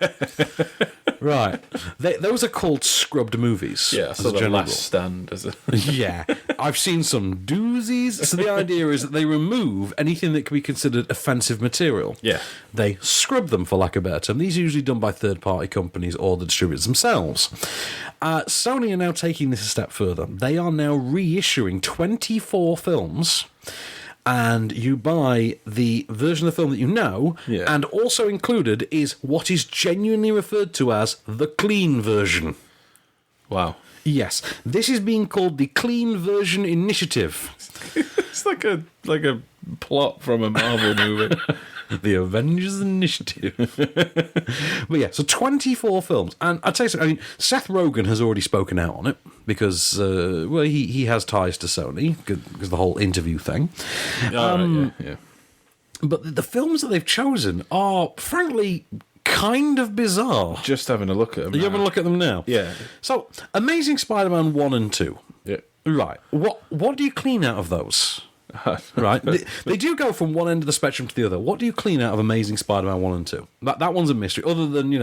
Right. Those are called scrubbed movies. Yeah, so the last stand. Yeah. I've seen some doozies. So the idea is that they remove anything that can be considered offensive material. Yeah. They scrub them, for lack of a better term. These are usually done by third-party companies or the distributors themselves. Sony are now taking this a step further. They are now reissuing 24 films, and you buy the version of the film that you know, and also included is what is genuinely referred to as the clean version. Wow. Yes, this is being called the Clean Version Initiative. It's like a plot from a Marvel movie. The Avengers Initiative. But yeah, so 24 films. And I'd say so. I mean, Seth Rogen has already spoken out on it because, he has ties to Sony because the whole interview thing. Yeah. But the films that they've chosen are, frankly, kind of bizarre. Just having a look at them. Are you having a look at them now? Yeah. So, Amazing Spider-Man 1 and 2. Yeah. Right. What do you clean out of those? Right. They do go from one end of the spectrum to the other. What do you clean out of Amazing Spider-Man 1 and 2? That one's a mystery, other than,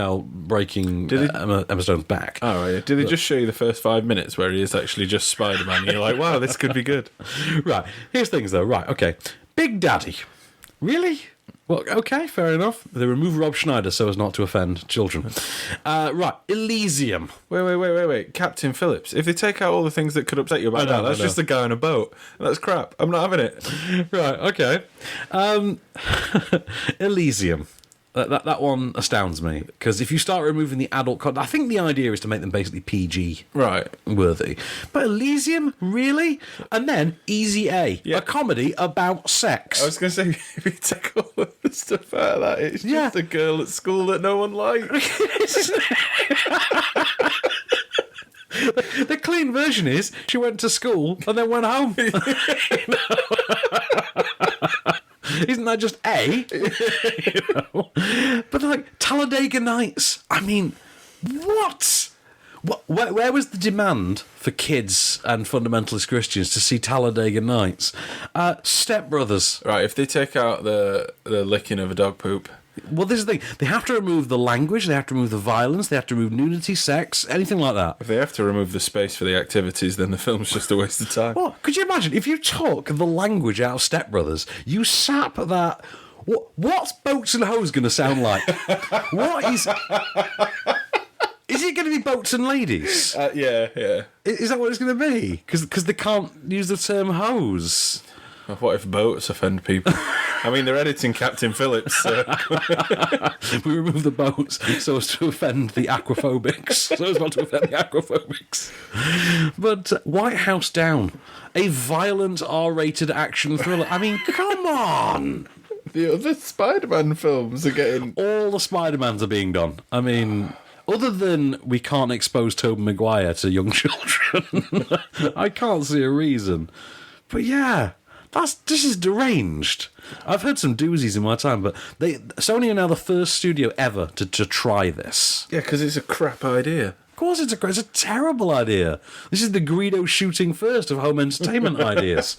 breaking Emma Stone's back. Oh, right. Did they just show you the first 5 minutes where he is actually just Spider-Man and you're like, wow, this could be good? Right. Here's things, though. Right, okay. Big Daddy. Really? Well, okay, fair enough. They remove Rob Schneider so as not to offend children. Right, Elysium. Wait. Captain Phillips. If they take out all the things that could upset you about that's just a guy on a boat. That's crap. I'm not having it. Right, okay. Elysium. That one astounds me, because if you start removing the adult content, I think the idea is to make them basically PG worthy. But Elysium, really? And then Easy A, a comedy about sex. I was going to say, if you take all of the stuff out of that, it's just a girl at school that no one likes. The clean version is she went to school and then went home. Isn't that just A? But like Talladega Nights, I mean, what? Where was the demand for kids and fundamentalist Christians to see Talladega Nights? Step Brothers. Right, if they take out the licking of a dog poop. Well, this is the thing. They have to remove the language, they have to remove the violence, they have to remove nudity, sex, anything like that. If they have to remove the space for the activities, then the film's just a waste of time. Well, could you imagine, if you took the language out of Step Brothers, you sap that... What's Boats and Hoes going to sound like? What is... Is it going to be boats and ladies? Yeah. Is that what it's going to be? Because they can't use the term hose. What if boats offend people? I mean, they're editing Captain Phillips. So. We remove the boats so as to offend the aquaphobics. So as not to offend the aquaphobics. But White House Down, a violent R-rated action thriller. I mean, come on! The other Spider-Man films are getting... All the Spider-Mans are being done. I mean... Other than we can't expose Tobey Maguire to young children, I can't see a reason. But yeah... This is deranged. I've heard some doozies in my time, but Sony are now the first studio ever to try this. Yeah, because it's a crap idea. Of course it's a terrible idea. This is the Greedo shooting first of home entertainment ideas.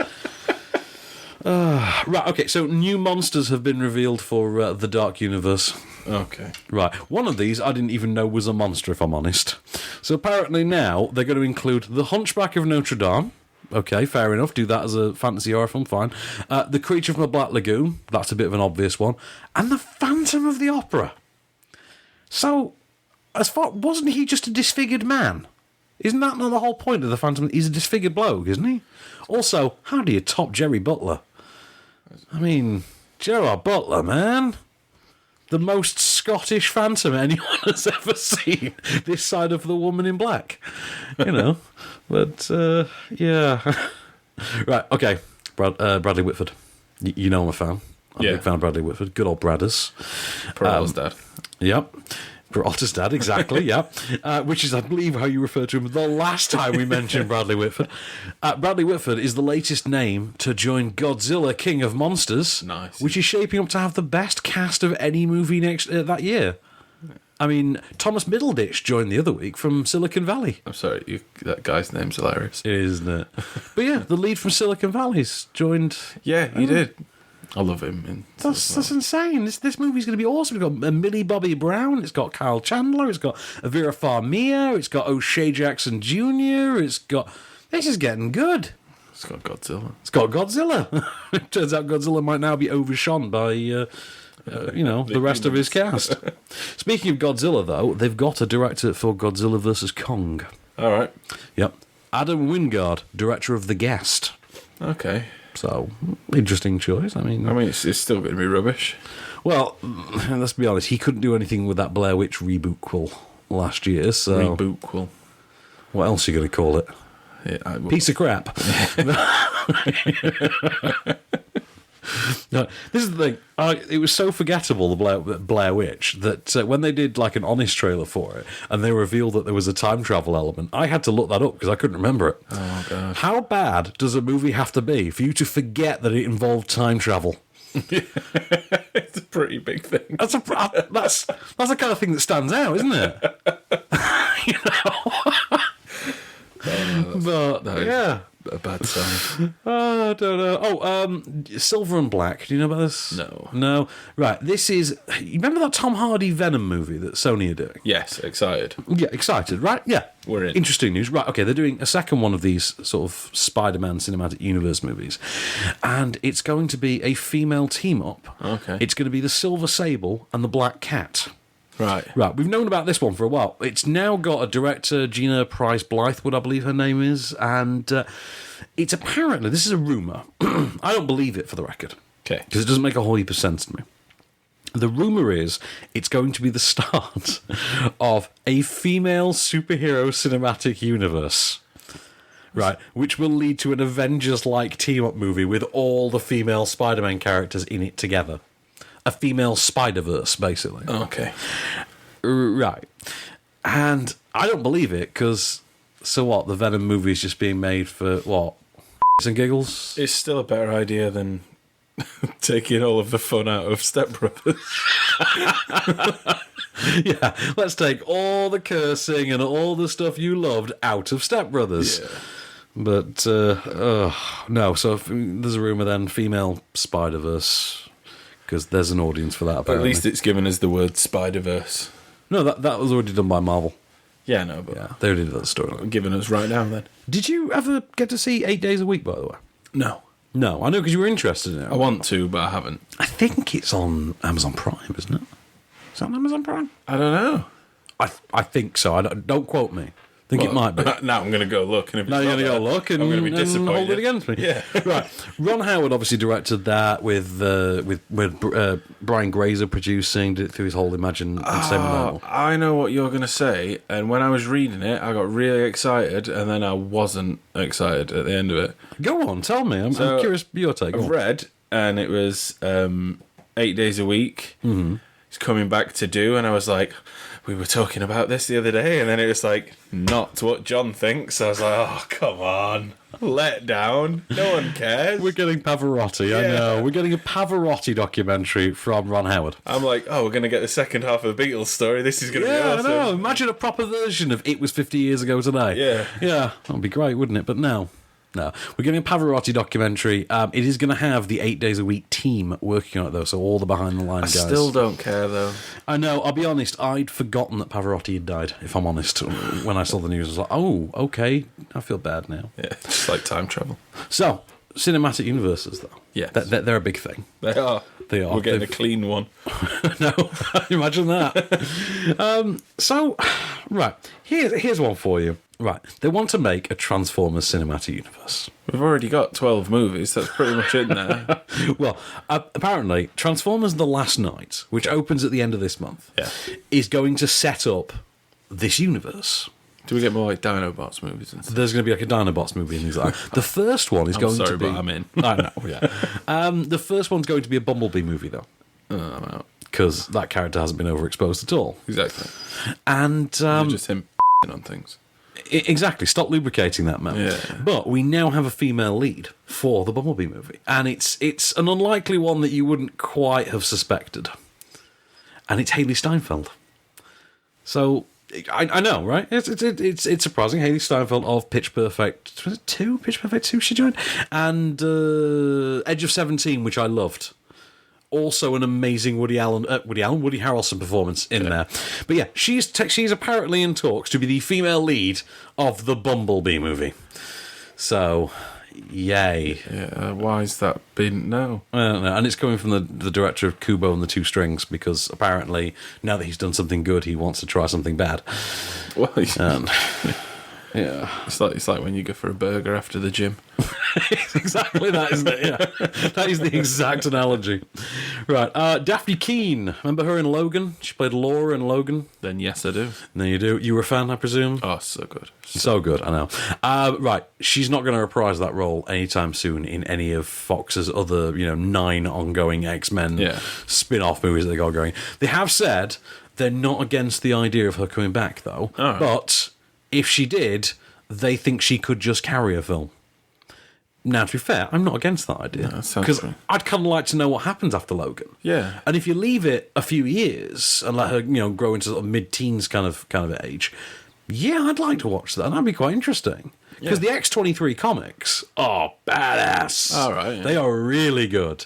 Right, okay, so new monsters have been revealed for the Dark Universe. Okay. Right, one of these I didn't even know was a monster, if I'm honest. So apparently now they're going to include the Hunchback of Notre Dame. Okay, fair enough. Do that as a fantasy horror film, fine. The Creature from the Black Lagoon, that's a bit of an obvious one. And the Phantom of the Opera. So, wasn't he just a disfigured man? Isn't that not the whole point of the Phantom? He's a disfigured bloke, isn't he? Also, how do you top Jerry Butler? I mean, Gerard Butler, man. The most Scottish Phantom anyone has ever seen. This side of the Woman in Black. You know. But, yeah. Right, okay. Bradley Whitford. You know I'm a fan. I'm a big fan of Bradley Whitford. Good old Bradders. Peralta's dad. Yep. Peralta's dad, exactly, yeah. Which is, I believe, how you referred to him the last time we mentioned Bradley Whitford. Bradley Whitford is the latest name to join Godzilla King of Monsters. Nice. Which is shaping up to have the best cast of any movie that year. I mean, Thomas Middleditch joined the other week from Silicon Valley. I'm sorry, that guy's name's hilarious. It is, isn't it? But yeah, the lead from Silicon Valley's joined... Yeah, he did. I love him. That's insane. This movie's going to be awesome. It's got Millie Bobby Brown. It's got Kyle Chandler. It's got Vera Farmiga. It's got O'Shea Jackson Jr. This is getting good. It's got Godzilla. It turns out Godzilla might now be overshone by, the rest of his cast. Speaking of Godzilla, though, they've got a director for Godzilla vs. Kong. All right. Yep. Adam Wingard, director of The Guest. Okay. So, interesting choice. I mean, it's still going to be rubbish. Well, let's be honest. He couldn't do anything with that Blair Witch reboot last year. So Reboot. What else are you going to call it? Yeah, Piece of crap. No, this is the thing. It was so forgettable, the Blair Witch, that when they did like an honest trailer for it and they revealed that there was a time travel element, I had to look that up because I couldn't remember it. Oh, God. How bad does a movie have to be for you to forget that it involved time travel? It's a pretty big thing. That's the kind of thing that stands out, isn't it? Yeah. A bad sign. I don't know. Silver and Black. Do you know about this? No. Right. This is. You remember that Tom Hardy Venom movie that Sony are doing? Yes, excited. Yeah, excited. Right. Yeah, we're in. Interesting news. Right. Okay, they're doing a second one of these sort of Spider-Man cinematic universe movies, and it's going to be a female team up. Okay. It's going to be the Silver Sable and the Black Cat. Right. We've known about this one for a while. It's now got a director, Gina Price Blythewood, I believe her name is, and it's apparently, this is a rumour. I don't believe it, for the record. Okay. Because it doesn't make a whole heap of sense to me. The rumour is it's going to be the start of a female superhero cinematic universe. Right, which will lead to an Avengers-like team-up movie with all the female Spider-Man characters in it together. A female Spider-Verse, basically. Okay. Right. And I don't believe it, because, so what, the Venom movie is just being made for, what, and giggles? It's still a better idea than taking all of the fun out of Step Brothers. Yeah, let's take all the cursing and all the stuff you loved out of Step Brothers. Yeah. But, no, so if there's a rumour then, female Spider-Verse... Because there's an audience for that, apparently. At least it's given us the word Spider-Verse. No, that was already done by Marvel. Yeah, no, but... Yeah, they already did that story. Given us right now, then. Did you ever get to see 8 Days a Week, by the way? No. No, I know, because you were interested in it. I want to, but I haven't. I think it's on Amazon Prime, isn't it? Is that on Amazon Prime? I don't know. I think so. Don't quote me. I think it might be. Now I'm going to go look. And if now you're going to go look and, I'm going to be disappointed. And hold it against me. Yeah. Right. Ron Howard obviously directed that with Brian Grazer producing, did it through his whole Imagine Entertainment label. I know what you're going to say, and when I was reading it, I got really excited, and then I wasn't excited at the end of it. Go on, tell me. I'm curious your take. I've read, and it was 8 days a week. Mm-hmm. He's coming back to do, and I was like... We were talking about this the other day, and then it was like, not what John thinks. I was like, oh, come on. Let down. No one cares. We're getting Pavarotti, yeah. I know. We're getting a Pavarotti documentary from Ron Howard. I'm like, we're going to get the second half of the Beatles story. This is going to be awesome. I know. Imagine a proper version of It Was 50 Years Ago Today. Yeah. Yeah, that would be great, wouldn't it? But no. We're getting a Pavarotti documentary. It is going to have the 8 Days a Week team working on it, though, so all the behind-the-line guys. I still don't care, though. I know, I'll be honest, I'd forgotten that Pavarotti had died, if I'm honest. When I saw the news, I was like, oh, okay, I feel bad now. Yeah, just like time travel. So, cinematic universes, though. Yeah. They're a big thing. They are. We're getting a clean one. No, imagine that. Right, here's one for you. Right, they want to make a Transformers cinematic universe. We've already got 12 movies, that's pretty much in there. Well, apparently, Transformers The Last Night, which opens at the end of this month, is going to set up this universe. Do we get more like Dinobots movies and stuff? There's going to be like a Dinobots movie and things like that. The first one is going to be... but I'm in. I know, yeah. The first one's going to be a Bumblebee movie, though. I'm out. Because that character hasn't been overexposed at all. Exactly. And... just him on things. Exactly, stop lubricating that, man. Yeah. But we now have a female lead for the Bumblebee movie, and it's an unlikely one that you wouldn't quite have suspected. And it's Haley Steinfeld. So I know, right? It's surprising. Haley Steinfeld of Pitch Perfect. Was it 2? Pitch Perfect 2 she joined, and Edge of 17, which I loved. also an amazing Woody Harrelson performance in there. But yeah, she's apparently in talks to be the female lead of the Bumblebee movie. So, yay. Yeah, why's that been? No. I don't know. And it's coming from the director of Kubo and the Two Strings, because apparently now that he's done something good, he wants to try something bad. Well, yeah. It's like when you go for a burger after the gym. It's exactly that, isn't it? Yeah. That is the exact analogy. Right. Daphne Keane. Remember her in Logan? She played Laura in Logan. Then yes, I do. No, you do. You were a fan, I presume? Oh, so good. So good, I know. Right. She's not going to reprise that role anytime soon in any of Fox's other, 9 ongoing X-Men spin-off movies that they got going. They have said they're not against the idea of her coming back, though. Right. But if she did, they think she could just carry a film. Now, to be fair, I'm not against that idea. Because I'd kind of like to know what happens after Logan. Yeah. And if you leave it a few years and let her, grow into sort of mid-teens kind of age, yeah, I'd like to watch that. That'd be quite interesting. Because the X-23 comics are badass. All right. Yeah. They are really good.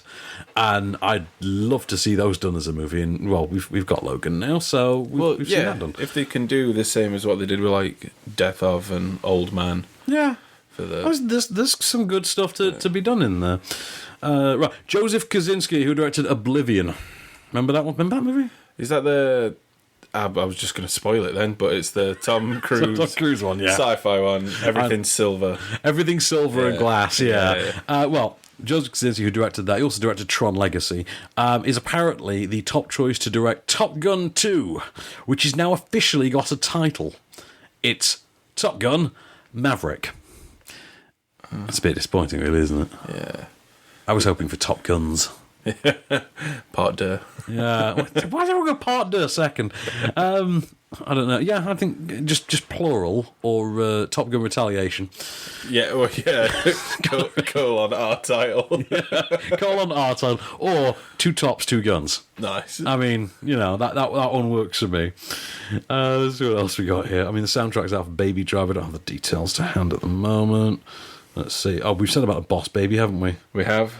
And I'd love to see those done as a movie. And, well, we've got Logan now, so we've seen that done. If they can do the same as what they did with, like, Death of and Old Man. Yeah. There's some good stuff to be done in there. Right, Joseph Kosinski, who directed Oblivion. Remember that one? Remember that movie? Is that the... I was just going to spoil it then, but it's the Tom Cruise one, yeah. Sci-fi one. Everything's silver. Everything's silver and glass, yeah. Well, Joseph Kosinski, who directed that, he also directed Tron Legacy, is apparently the top choice to direct Top Gun 2, which has now officially got a title. It's Top Gun Maverick. That's a bit disappointing, really, isn't it? Yeah. I was hoping for Top Guns. Part 2. Yeah. Why is everyone go Part 2 second? I don't know. Yeah, I think just plural or Top Gun Retaliation. Yeah, well, yeah. Colon R title. Colon R title. Or Two Tops, Two Guns. Nice. I mean, that one works for me. Let's see what else we got here. I mean, the soundtrack's out for Baby Driver. I don't have the details to hand at the moment. Let's see. Oh, we've said about Boss Baby, haven't we? We have.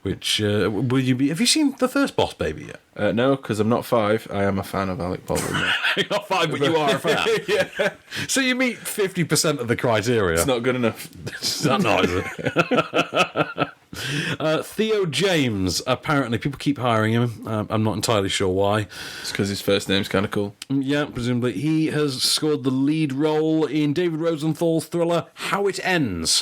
Which, will you be... Have you seen the first Boss Baby yet? No, because I'm not 5. I am a fan of Alec Baldwin. You're not 5, but you are a fan. Yeah. So you meet 50% of the criteria. It's not good enough. Is that not, is it? Theo James, apparently. People keep hiring him. I'm not entirely sure why. It's because his first name's kind of cool. Yeah, presumably. He has scored the lead role in David Rosenthal's thriller How It Ends,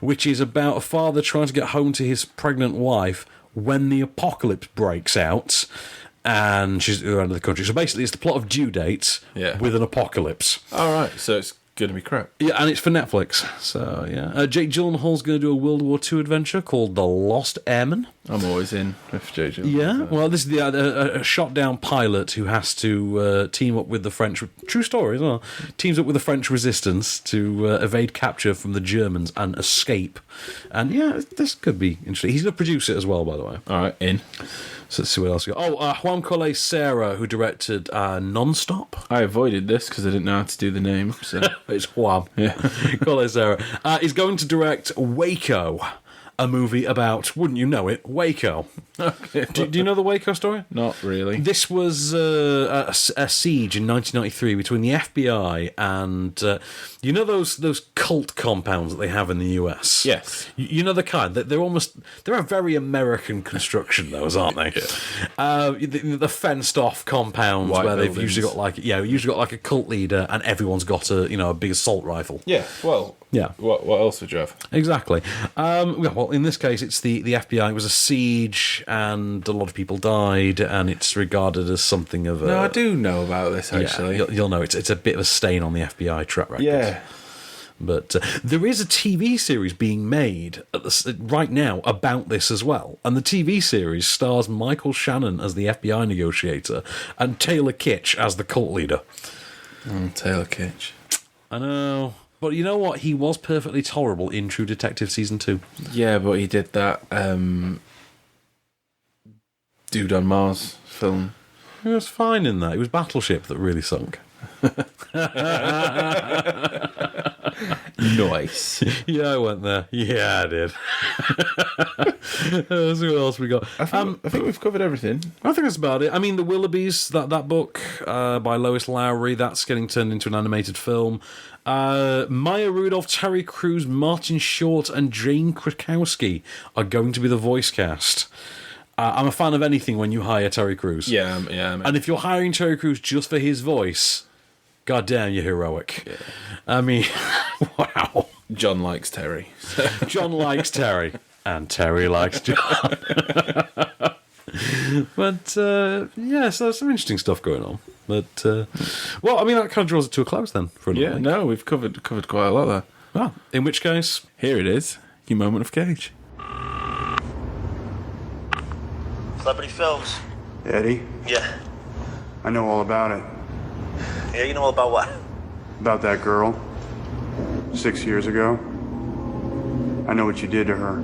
which is about a father trying to get home to his pregnant wife when the apocalypse breaks out and she's out of the country. So basically it's the plot of Due Dates with an apocalypse. All right, so it's going to be crap. Yeah, and it's for Netflix. So, yeah. Jake Gyllenhaal's going to do a World War II adventure called The Lost Airman. I'm always in with Jake Gyllenhaal. Yeah, well, this is a shot-down pilot who has to team up with the French... True story as well. Teams up with the French resistance to evade capture from the Germans and escape. And, yeah, this could be interesting. He's going to produce it as well, by the way. All right, in. So let's see what else we got. Oh, Juan Collet-Serra, who directed Non-Stop. I avoided this because I didn't know how to do the name. So. It's Juan. Yeah. Collet-Serra. He's going to direct Waco, a movie about, wouldn't you know it, Waco. Okay. Do you know the Waco story? Not really. This was a siege in 1993 between the FBI and you know those cult compounds that they have in the US. Yes. You know the kind that they're a very American construction, those, aren't they? The fenced off compounds White where buildings. they've usually got like a cult leader and everyone's got a big assault rifle. Yeah. Well. Yeah. What else would you have? Exactly. Well, in this case, it's the FBI. It was a siege, and a lot of people died, and it's regarded as something of a... No, I do know about this, actually. Yeah, you'll know. It's a bit of a stain on the FBI track record. Yeah. But there is a TV series being made right now about this as well. And the TV series stars Michael Shannon as the FBI negotiator and Taylor Kitsch as the cult leader. Taylor Kitsch. I know... But you know what? He was perfectly tolerable in True Detective Season 2. Yeah, but he did that Dude on Mars film. He was fine in that. It was Battleship that really sunk. Nice. Yeah, I went there. Yeah, I did. So what else we got? I think we've covered everything. I think that's about it. I mean, The Willoughbys, that book by Lois Lowry, that's getting turned into an animated film. Maya Rudolph, Terry Crews, Martin Short, and Jane Krakowski are going to be the voice cast. I'm a fan of anything when you hire Terry Crews. Yeah. And if you're hiring Terry Crews just for his voice, goddamn, you're heroic. Yeah. I mean, wow. John likes Terry. John likes Terry, and Terry likes John. But yeah, so some interesting stuff going on. But well, I mean, that kind of draws it to a close then. For another week. No, we've covered quite a lot there. Well, in which case, here it is. Your moment of Cage. Celebrity Films. Eddie? Yeah. I know all about it. Yeah, you know all about what? About that girl. 6 years ago. I know what you did to her.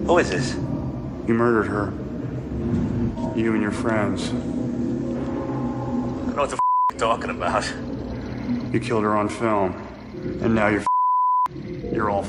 Who is this? You murdered her. You and your friends. I don't know what the you're talking about. You killed her on film. And now you're all